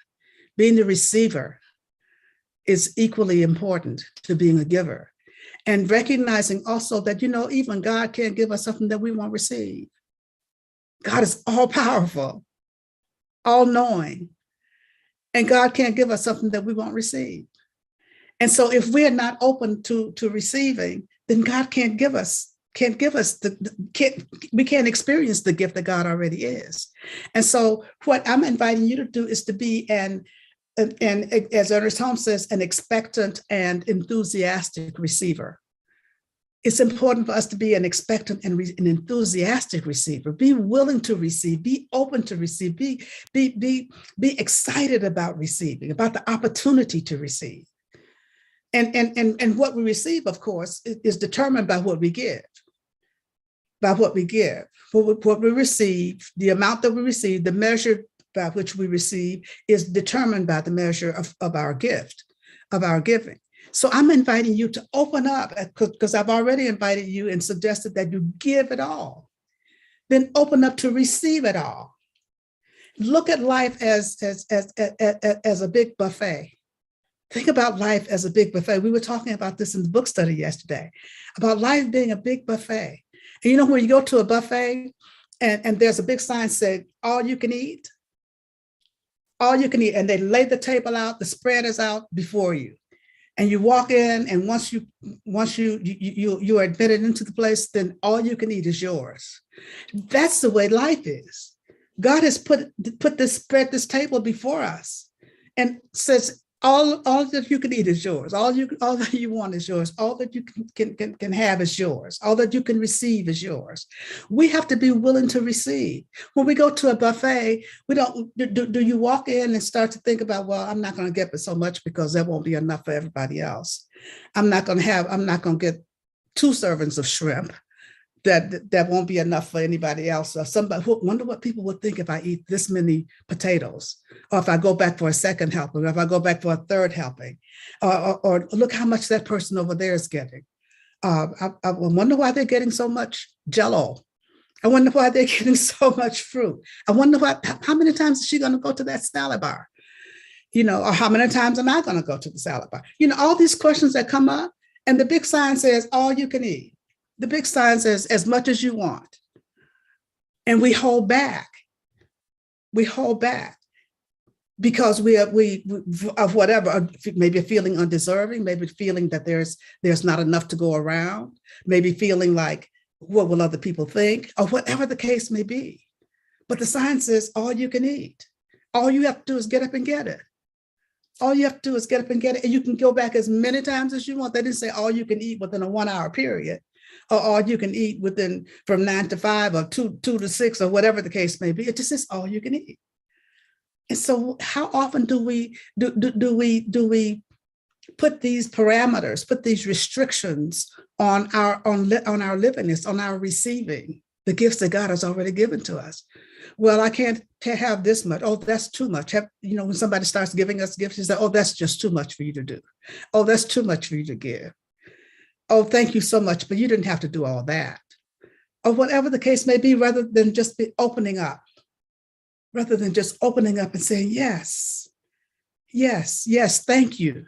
Being the receiver is equally important to being a giver. And recognizing also that, even God can't give us something that we won't receive. God is all powerful, all knowing, and God can't give us something that we won't receive. And so if we're not open to receiving, then God we can't experience the gift that God already is. And so what I'm inviting you to do is to be and as Ernest Holmes says, an expectant and enthusiastic receiver. It's important for us to be an expectant and an enthusiastic receiver. Be willing to receive, be open to receive, be excited about receiving, about the opportunity to receive. And what we receive, of course, is determined by what we give. By what we give, what we receive, the amount that we receive, the measure by which we receive is determined by the measure of our gift, of our giving. So I'm inviting you to open up, because I've already invited you and suggested that you give it all. Then open up to receive it all. Look at life as a big buffet. Think about life as a big buffet. We were talking about this in the book study yesterday, about life being a big buffet. And when you go to a buffet and there's a big sign said, all you can eat, and they lay the table out, the spread is out before you. And you walk in, and once you are admitted into the place, then all you can eat is yours. That's the way life is. God has spread this table before us and says, all that you can eat is yours. All that you want is yours. All that you can have is yours. All that you can receive is yours. We have to be willing to receive. When we go to a buffet, we don't. Do you walk in and start to think about, well, I'm not going to get but so much because that won't be enough for everybody else. I'm not going to get 2 servings of shrimp. That won't be enough for anybody else. Or somebody wonder what people would think if I eat this many potatoes, or if I go back for a second helping, or if I go back for a third helping, or look how much that person over there is getting. I wonder why they're getting so much Jell-O. I wonder why they're getting so much fruit. I wonder how many times is she going to go to that salad bar? Or how many times am I going to go to the salad bar? All these questions that come up, and the big sign says, all you can eat. The big sign says, as much as you want. And we hold back. We hold back because we of whatever, maybe feeling undeserving, maybe feeling that there's not enough to go around, maybe feeling like, what will other people think, or whatever the case may be. But the sign says, all you can eat. All you have to do is get up and get it. All you have to do is get up and get it. And you can go back as many times as you want. They didn't say all you can eat within a 1-hour period. Or all you can eat from 9 to 5 or 2 to 6 or whatever the case may be. It just says all you can eat. And so how often do we put these parameters, put these restrictions on our livingness, on our receiving the gifts that God has already given to us? Well, I can't have this much. Oh, that's too much. When somebody starts giving us gifts, you say, oh, that's just too much for you to do. Oh, that's too much for you to give. Oh, thank you so much, but you didn't have to do all that. Or whatever the case may be, rather than just be opening up and saying, yes, thank you.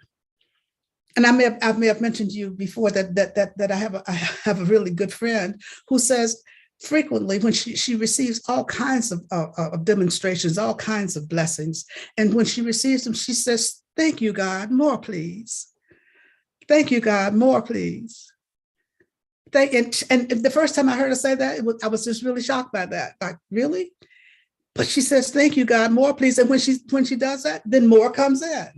And I may have mentioned to you before that I have a really good friend who says, frequently when she receives all kinds of demonstrations, all kinds of blessings. And when she receives them, she says, thank you, God, more, please. Thank you, God, more, please. And the first time I heard her say that, I was just really shocked by that. Like, really? But she says, thank you, God, more, please. And when she does that, then more comes in.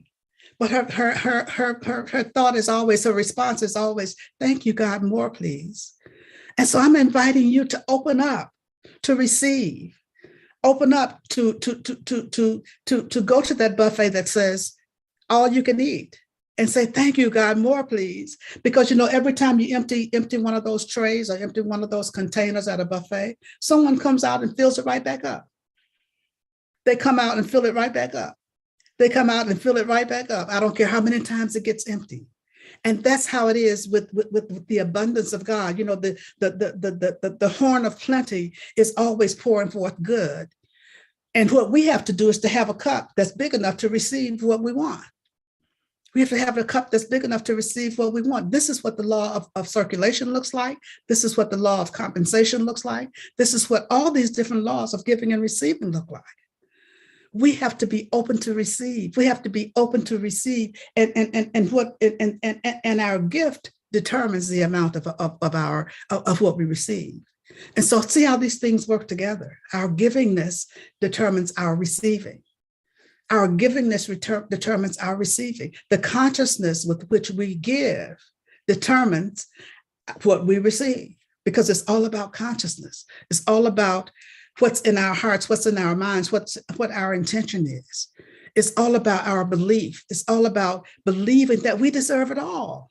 But her thought is always, her response is always, thank you, God, more, please. And so I'm inviting you to open up, to receive, open up to go to that buffet that says all you can eat and say, thank you, God, more, please. Because, you know, every time you empty one of those trays or empty one of those containers at a buffet, someone comes out and fills it right back up. They come out and fill it right back up. They come out and fill it right back up. I don't care how many times it gets empty. And that's how it is with the abundance of God. You know, the horn of plenty is always pouring forth good. And what we have to do is to have a cup that's big enough to receive what we want. We have to have a cup that's big enough to receive what we want. This is what the law of circulation looks like. This is what the law of compensation looks like. This is what all these different laws of giving and receiving look like. We have to be open to receive. We have to be open to receive, and our gift determines the amount of what we receive. And so, see how these things work together. Our givingness determines our receiving. Our givingness determines our receiving. The consciousness with which we give determines what we receive, because it's all about consciousness. It's all about what's in our hearts, what's in our minds, what our intention is. It's all about our belief. It's all about believing that we deserve it all.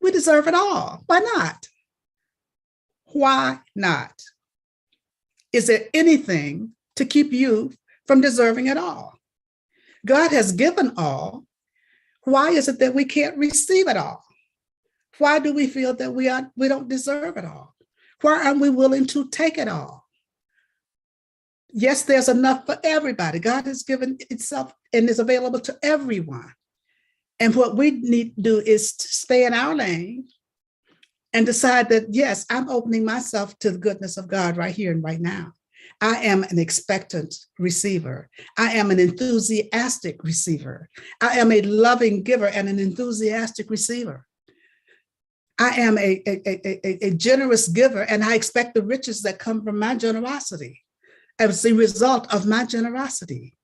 We deserve it all. Why not? Why not? Is there anything to keep you from deserving it all? God has given all. Why is it that we can't receive it all? Why do we feel that we don't deserve it all? Why aren't we willing to take it all? Yes, there's enough for everybody. God has given itself and is available to everyone. And what we need to do is to stay in our lane and decide that, yes, I'm opening myself to the goodness of God right here and right now. I am an expectant receiver. I am an enthusiastic receiver. I am a loving giver and an enthusiastic receiver. I am a generous giver, and I expect the riches that come from my generosity as a result of my generosity.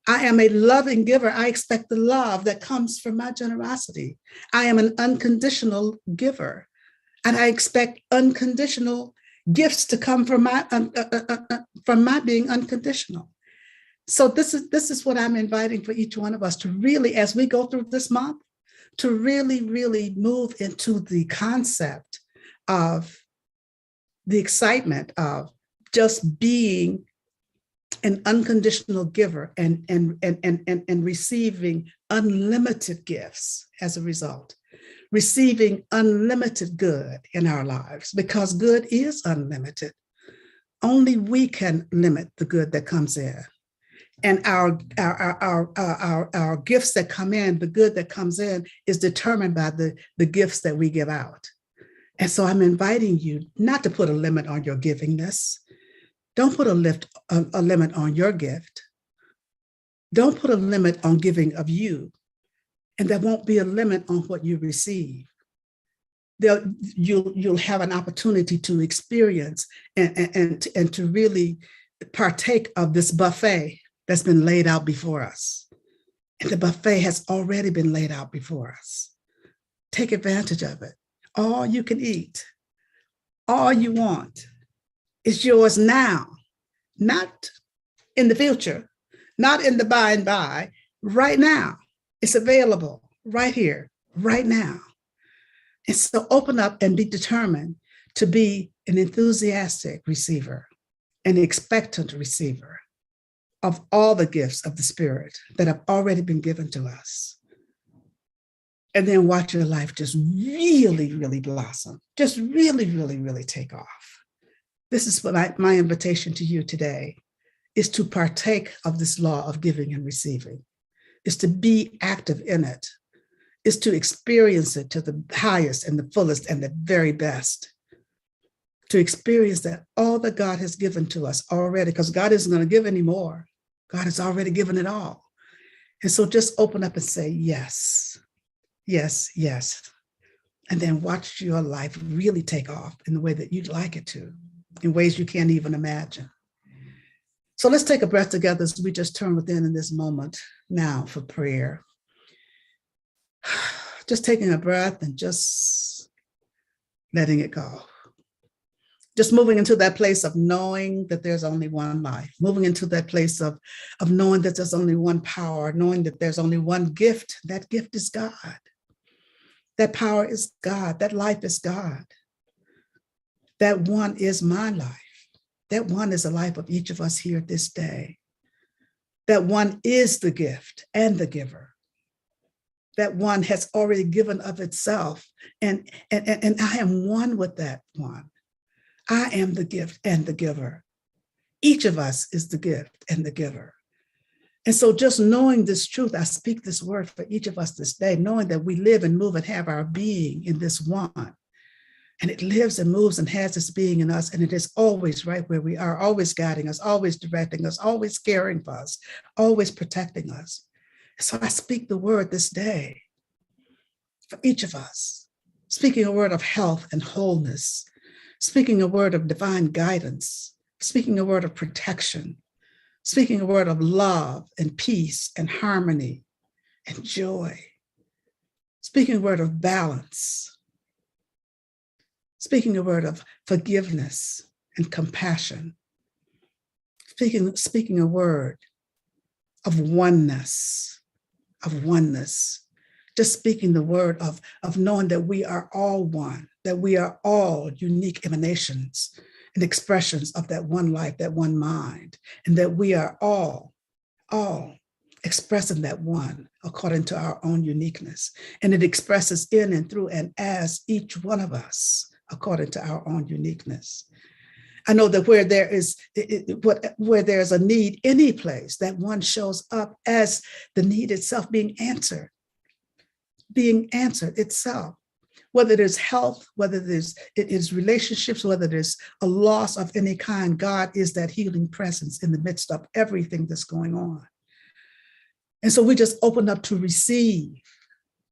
I am a loving giver. I expect the love that comes from my generosity. I am an unconditional giver, and I expect unconditional gifts to come from my being unconditional. So this is what I'm inviting for each one of us to really, as we go through this month, to really, really move into the concept of the excitement of just being an unconditional giver and receiving unlimited gifts as a result, receiving unlimited good in our lives, because good is unlimited. Only we can limit the good that comes in. And our gifts that come in, the good that comes in, is determined by the gifts that we give out. And so I'm inviting you not to put a limit on your givingness. Don't put a limit on your gift. Don't put a limit on giving of you. And there won't be a limit on what you receive. You'll have an opportunity to experience and to really partake of this buffet that's been laid out before us. And the buffet has already been laid out before us. Take advantage of it. All you can eat, all you want, is yours now, not in the future, not in the by and by, right now. It's available right here, right now. And so open up and be determined to be an enthusiastic receiver, an expectant receiver of all the gifts of the Spirit that have already been given to us. And then watch your life just really, really blossom, just really, really, really take off. This is what my invitation to you today is, to partake of this law of giving and receiving, is to be active in it, is to experience it to the highest and the fullest and the very best. to experience that all that God has given to us already, because God isn't going to give any more. God has already given it all. And so just open up and say, yes, yes, yes. And then watch your life really take off in the way that you'd like it to, in ways you can't even imagine. So let's take a breath together as we just turn within in this moment now for prayer. Just taking a breath and just letting it go. Just moving into that place of knowing that there's only one life, moving into that place of knowing that there's only one power, knowing that there's only one gift. That gift is God. That power is God. That life is God. That one is my life. That one is the life of each of us here this day. That one is the gift and the giver. That one has already given of itself. And I am one with that one. I am the gift and the giver. Each of us is the gift and the giver. And so just knowing this truth, I speak this word for each of us this day, knowing that we live and move and have our being in this one. And it lives and moves and has its being in us. And it is always right where we are, always guiding us, always directing us, always caring for us, always protecting us. So I speak the word this day for each of us, speaking a word of health and wholeness, speaking a word of divine guidance, speaking a word of protection, speaking a word of love and peace and harmony and joy, speaking a word of balance, speaking a word of forgiveness and compassion, speaking a word of oneness, just speaking the word of knowing that we are all one, that we are all unique emanations and expressions of that one life, that one mind, and that we are all expressing that one according to our own uniqueness. And it expresses in and through and as each one of us according to our own uniqueness. I know that where there is a need, any place, that one shows up as the need itself being answered itself. Whether it is health, whether it is relationships, whether it is a loss of any kind, God is that healing presence in the midst of everything that's going on. And so we just open up to receive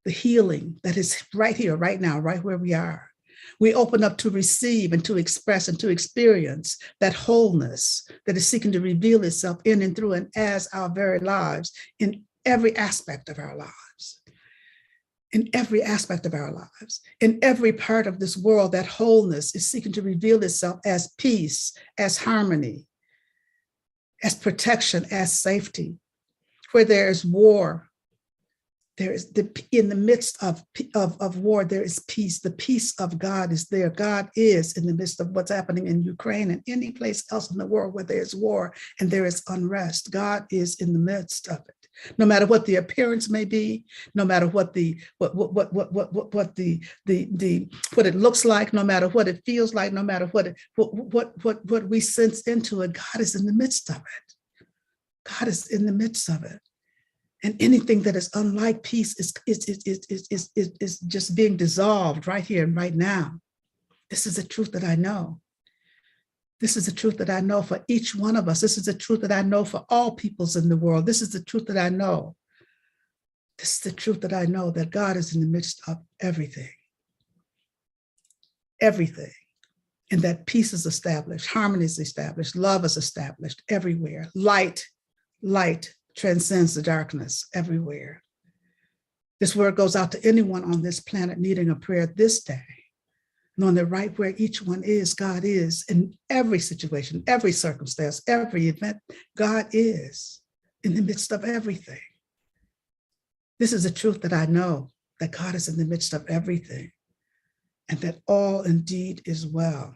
the healing that is right here, right now, right where we are. We open up to receive and to express and to experience that wholeness that is seeking to reveal itself in and through and as our very lives, in every aspect of our lives. In every aspect of our lives, in every part of this world, that wholeness is seeking to reveal itself as peace, as harmony, as protection, as safety. Where there is war, there is in the midst of war, there is peace. The peace of God is there. God is in the midst of what's happening in Ukraine and any place else in the world where there is war and there is unrest. God is in the midst of it. No matter what the appearance may be, no matter what it looks like, no matter what it feels like, no matter what we sense into it, God is in the midst of it. God is in the midst of it. And anything that is unlike peace is just being dissolved right here and right now. This is the truth that I know. This is the truth that I know for each one of us. This is the truth that I know for all peoples in the world. This is the truth that I know. This is the truth that I know, that God is in the midst of everything. Everything. And that peace is established, harmony is established, love is established everywhere. Light transcends the darkness everywhere. This word goes out to anyone on this planet needing a prayer this day, knowing that right where each one is, God is in every situation, every circumstance, every event. God is in the midst of everything. This is a truth that I know, that God is in the midst of everything, and that all indeed is well.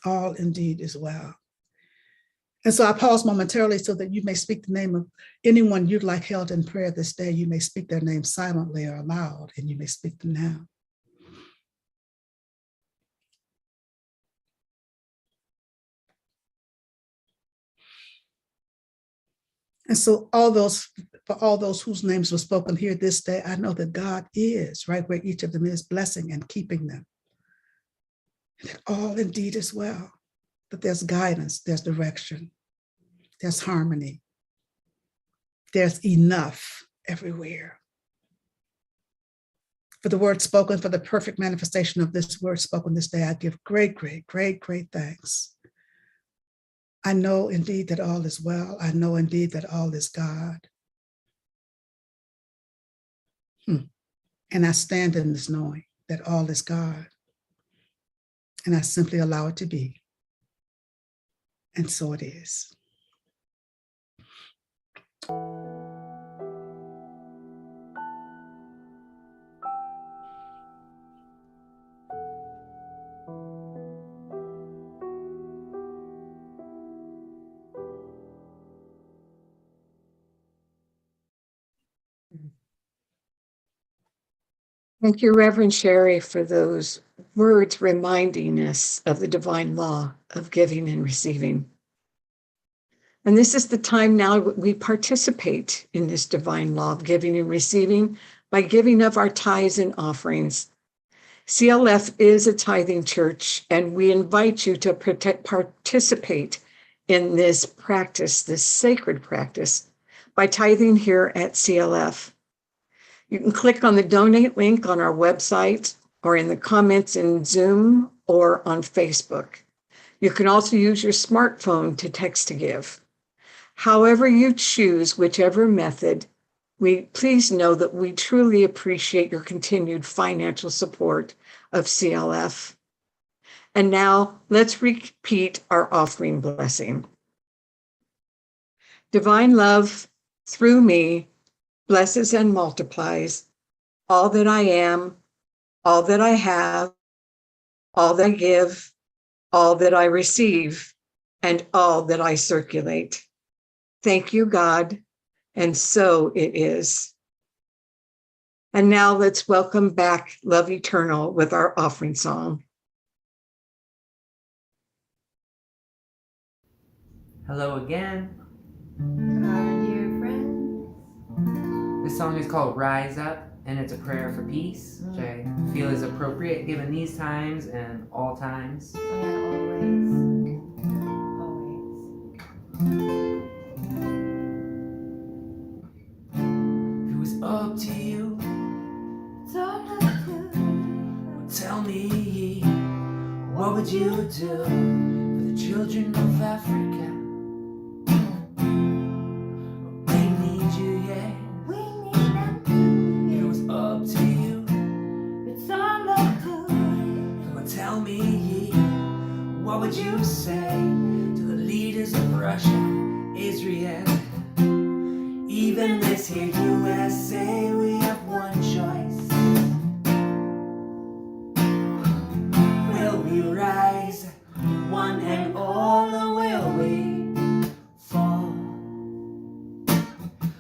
All indeed is well. And so I pause momentarily so that you may speak the name of anyone you'd like held in prayer this day. You may speak their name silently or aloud, and you may speak them now. And so for all those whose names were spoken here this day, I know that God is right where each of them is, blessing and keeping them. and that all indeed is well, that there's guidance, there's direction, there's harmony, there's enough everywhere. For the word spoken, for the perfect manifestation of this word spoken this day, I give great, great, great, great thanks. I know indeed that all is well. I know indeed that all is God. And I stand in this knowing that all is God. And I simply allow it to be. And so it is. Thank you, Reverend Sherry, for those words reminding us of the divine law of giving and receiving. And this is the time now we participate in this divine law of giving and receiving by giving of our tithes and offerings. CLF is a tithing church, and we invite you to participate in this practice, this sacred practice, by tithing here at CLF. You can click on the donate link on our website or in the comments in Zoom or on Facebook. You can also use your smartphone to text to give. However you choose, whichever method, please know that we truly appreciate your continued financial support of CLF. And now let's repeat our offering blessing. Divine love, through me, blesses and multiplies all that I am, all that I have, all that I give, all that I receive, and all that I circulate. Thank you, God, and so it is. And now let's welcome back Love Eternal with our offering song. Hello again. Our dear friends. This song is called Rise Up, and it's a prayer for peace, which I feel is appropriate given these times and all times. Oh yeah, always. If it was up to you, It's all up to tell me, what would you do for the children of Africa? They need you, yeah. we need them If it was up to you, to. It's all up to come on, tell me, what would you say to the leaders of Russia, Israel, even this here USA? We have one choice. Will we rise, one and all, or will we fall?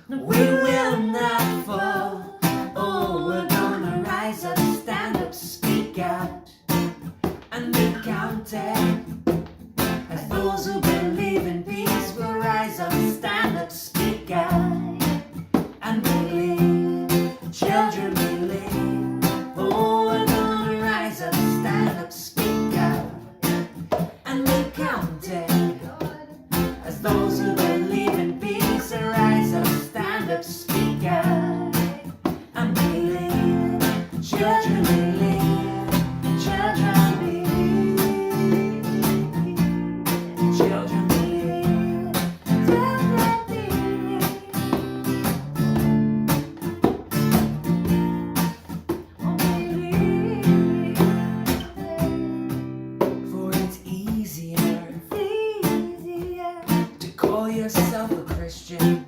We will not fall. Oh, we're gonna rise up, stand up, speak out, and be counted as those who believe in peace. Will rise up, stand up, speak out, and believe. Children believe. Oh, we're gonna rise up, stand up, speak out, and be counted as those who believe in peace. Rise up, stand up, speak out, and believe. Children believe. Children believe. Children believe. Children believe. Oh, believe. For it's easier It's easier. to call yourself a Christian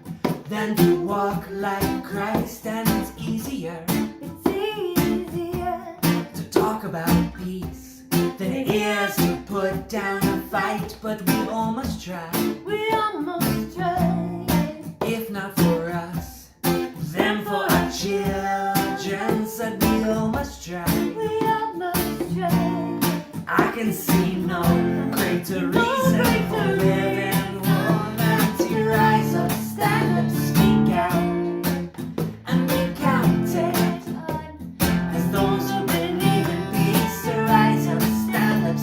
than to walk like Christ, and it's easier It's easier. to talk about peace than it is to put down a fight. But we all must try. We almost tried. If not for us, then for our children. Said we all must try. We almost tried. I can see no greater reason for living than to rise up, stand up, speak out, and be counted as those who believe in peace. Rise up, stand up,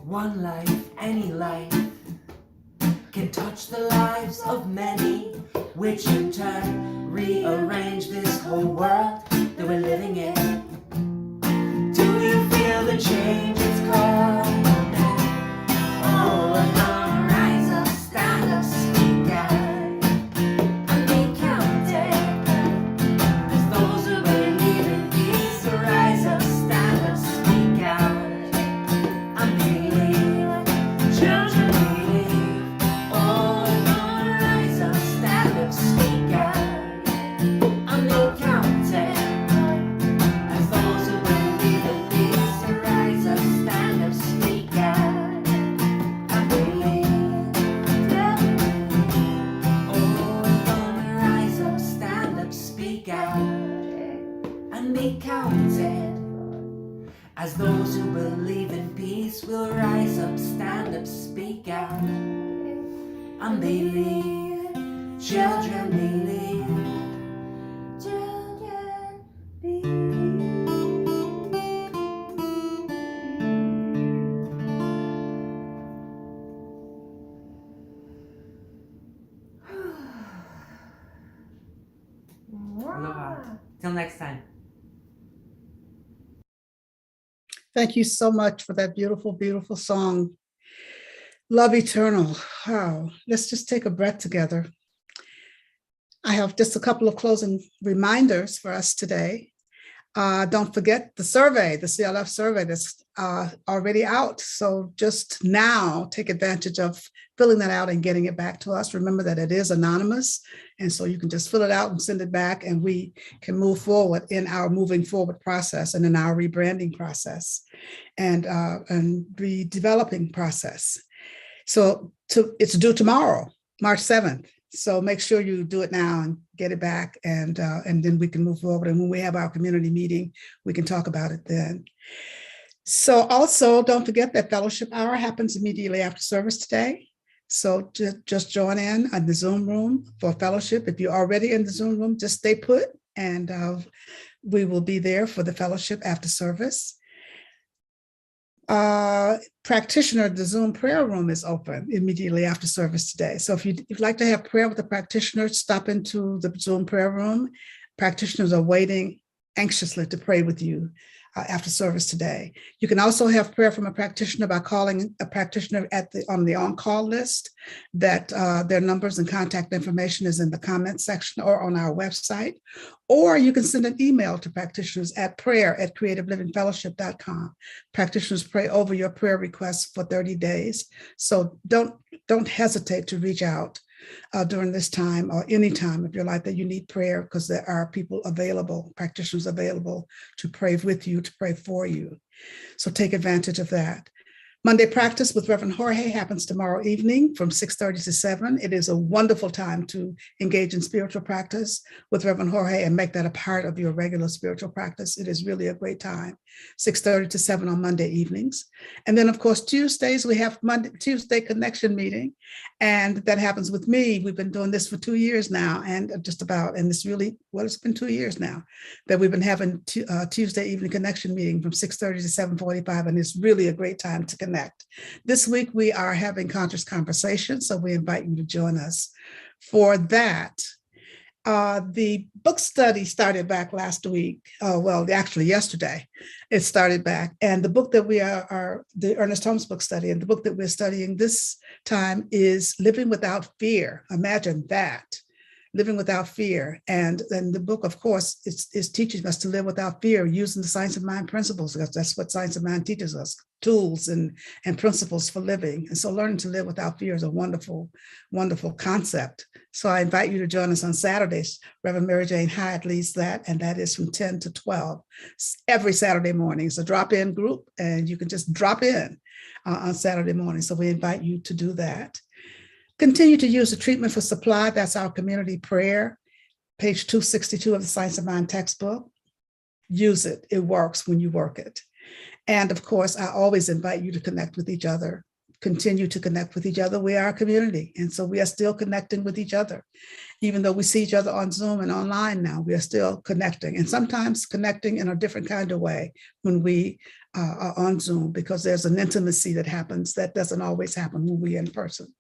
One life, any life, can touch the lives of many, which in turn rearrange this whole world that we're living in. Do you feel the change it's coming? Oh, we're gonna rise up, stand up, speak out, and be counted as those who believe in peace. So rise up, stand up, speak out, and believe. Children believe. Oh, we're gonna rise up, stand up, speak out, and be counted as those who believe in peace. So rise up, stand up, speak out, and believe. Oh, we're gonna rise up, stand up, speak out, and be counted as those who believe in peace. Will rise up, stand up, speak out, and believe. Children believe. Children believe. Aloha. Till next time. Thank you so much for that beautiful, beautiful song. Love Eternal. Wow. Let's just take a breath together. I have just a couple of closing reminders for us today. Don't forget the survey, the CLF survey that's already out. So just now take advantage of filling that out and getting it back to us. Remember that it is anonymous. And so you can just fill it out and send it back, and we can move forward in our moving forward process and in our rebranding process and redeveloping process. So it's due tomorrow, March 7th. So make sure you do it now and get it back, and then we can move forward. And when we have our community meeting, we can talk about it then. So also don't forget that fellowship hour happens immediately after service today. So just join in the Zoom room for fellowship. If you're already in the Zoom room, just stay put, and we will be there for the fellowship after service. Practitioner, the Zoom prayer room is open immediately after service today. So if you'd like to have prayer with a practitioner, stop into the Zoom prayer room. Practitioners are waiting anxiously to pray with you after service today. You can also have prayer from a practitioner by calling a practitioner on the on-call list. That their numbers and contact information is in the comment section or on our website. Or you can send an email to practitioners at prayer@creativelivingfellowship.com. Practitioners pray over your prayer requests for 30 days. So don't hesitate to reach out during this time or any time if you're like that you need prayer, because there are people available, practitioners available to pray with you, to pray for you. So take advantage of that. Monday practice with Reverend Jorge happens tomorrow evening from 6:30 to 7. It is a wonderful time to engage in spiritual practice with Reverend Jorge and make that a part of your regular spiritual practice. It is really a great time, 6:30 to 7 on Monday evenings. And then, of course, Tuesdays, we have Tuesday connection meeting. And that happens with me. We've been doing this for 2 years now, and it's really, it's been 2 years now that we've been having Tuesday evening connection meeting from 6:30 to 7:45. And it's really a great time to connect. This week, we are having conscious conversations, so we invite you to join us for that. The book study started back last week. Actually yesterday, it started back. And the book that we are the Ernest Holmes book study, and the book that we're studying this time is Living Without Fear. Imagine that. Living Without Fear. And then the book, of course, is teaching us to live without fear using the science of mind principles, because that's what science of mind teaches us, tools and principles for living. And so learning to live without fear is a wonderful, wonderful concept. So I invite you to join us on Saturdays. Reverend Mary Jane Hyde leads that, and that is from 10 to 12 every Saturday morning. It's a drop-in group, and you can just drop in on Saturday morning. So we invite you to do that. Continue to use the treatment for supply. That's our community prayer, page 262 of the Science of Mind textbook. Use it. It works when you work it. And of course, I always invite you to connect with each other. Continue to connect with each other. We are a community. And so we are still connecting with each other. Even though we see each other on Zoom and online now, we are still connecting, and sometimes connecting in a different kind of way when we are on Zoom, because there's an intimacy that happens that doesn't always happen when we're in person.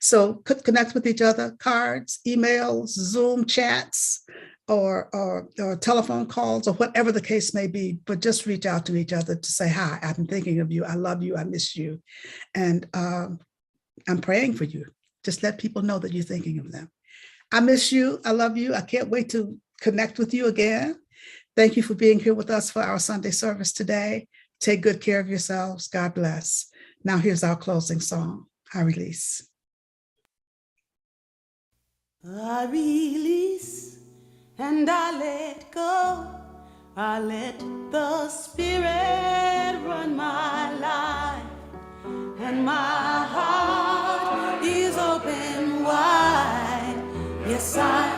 So connect with each other, cards, emails, Zoom chats, or telephone calls, or whatever the case may be, but just reach out to each other to say, hi, I've been thinking of you. I love you. I miss you. And I'm praying for you. Just let people know that you're thinking of them. I miss you. I love you. I can't wait to connect with you again. Thank you for being here with us for our Sunday service today. Take good care of yourselves. God bless. Now here's our closing song, I Release. I release and I let go. I let the Spirit run my life, and my heart is open wide. Yes, I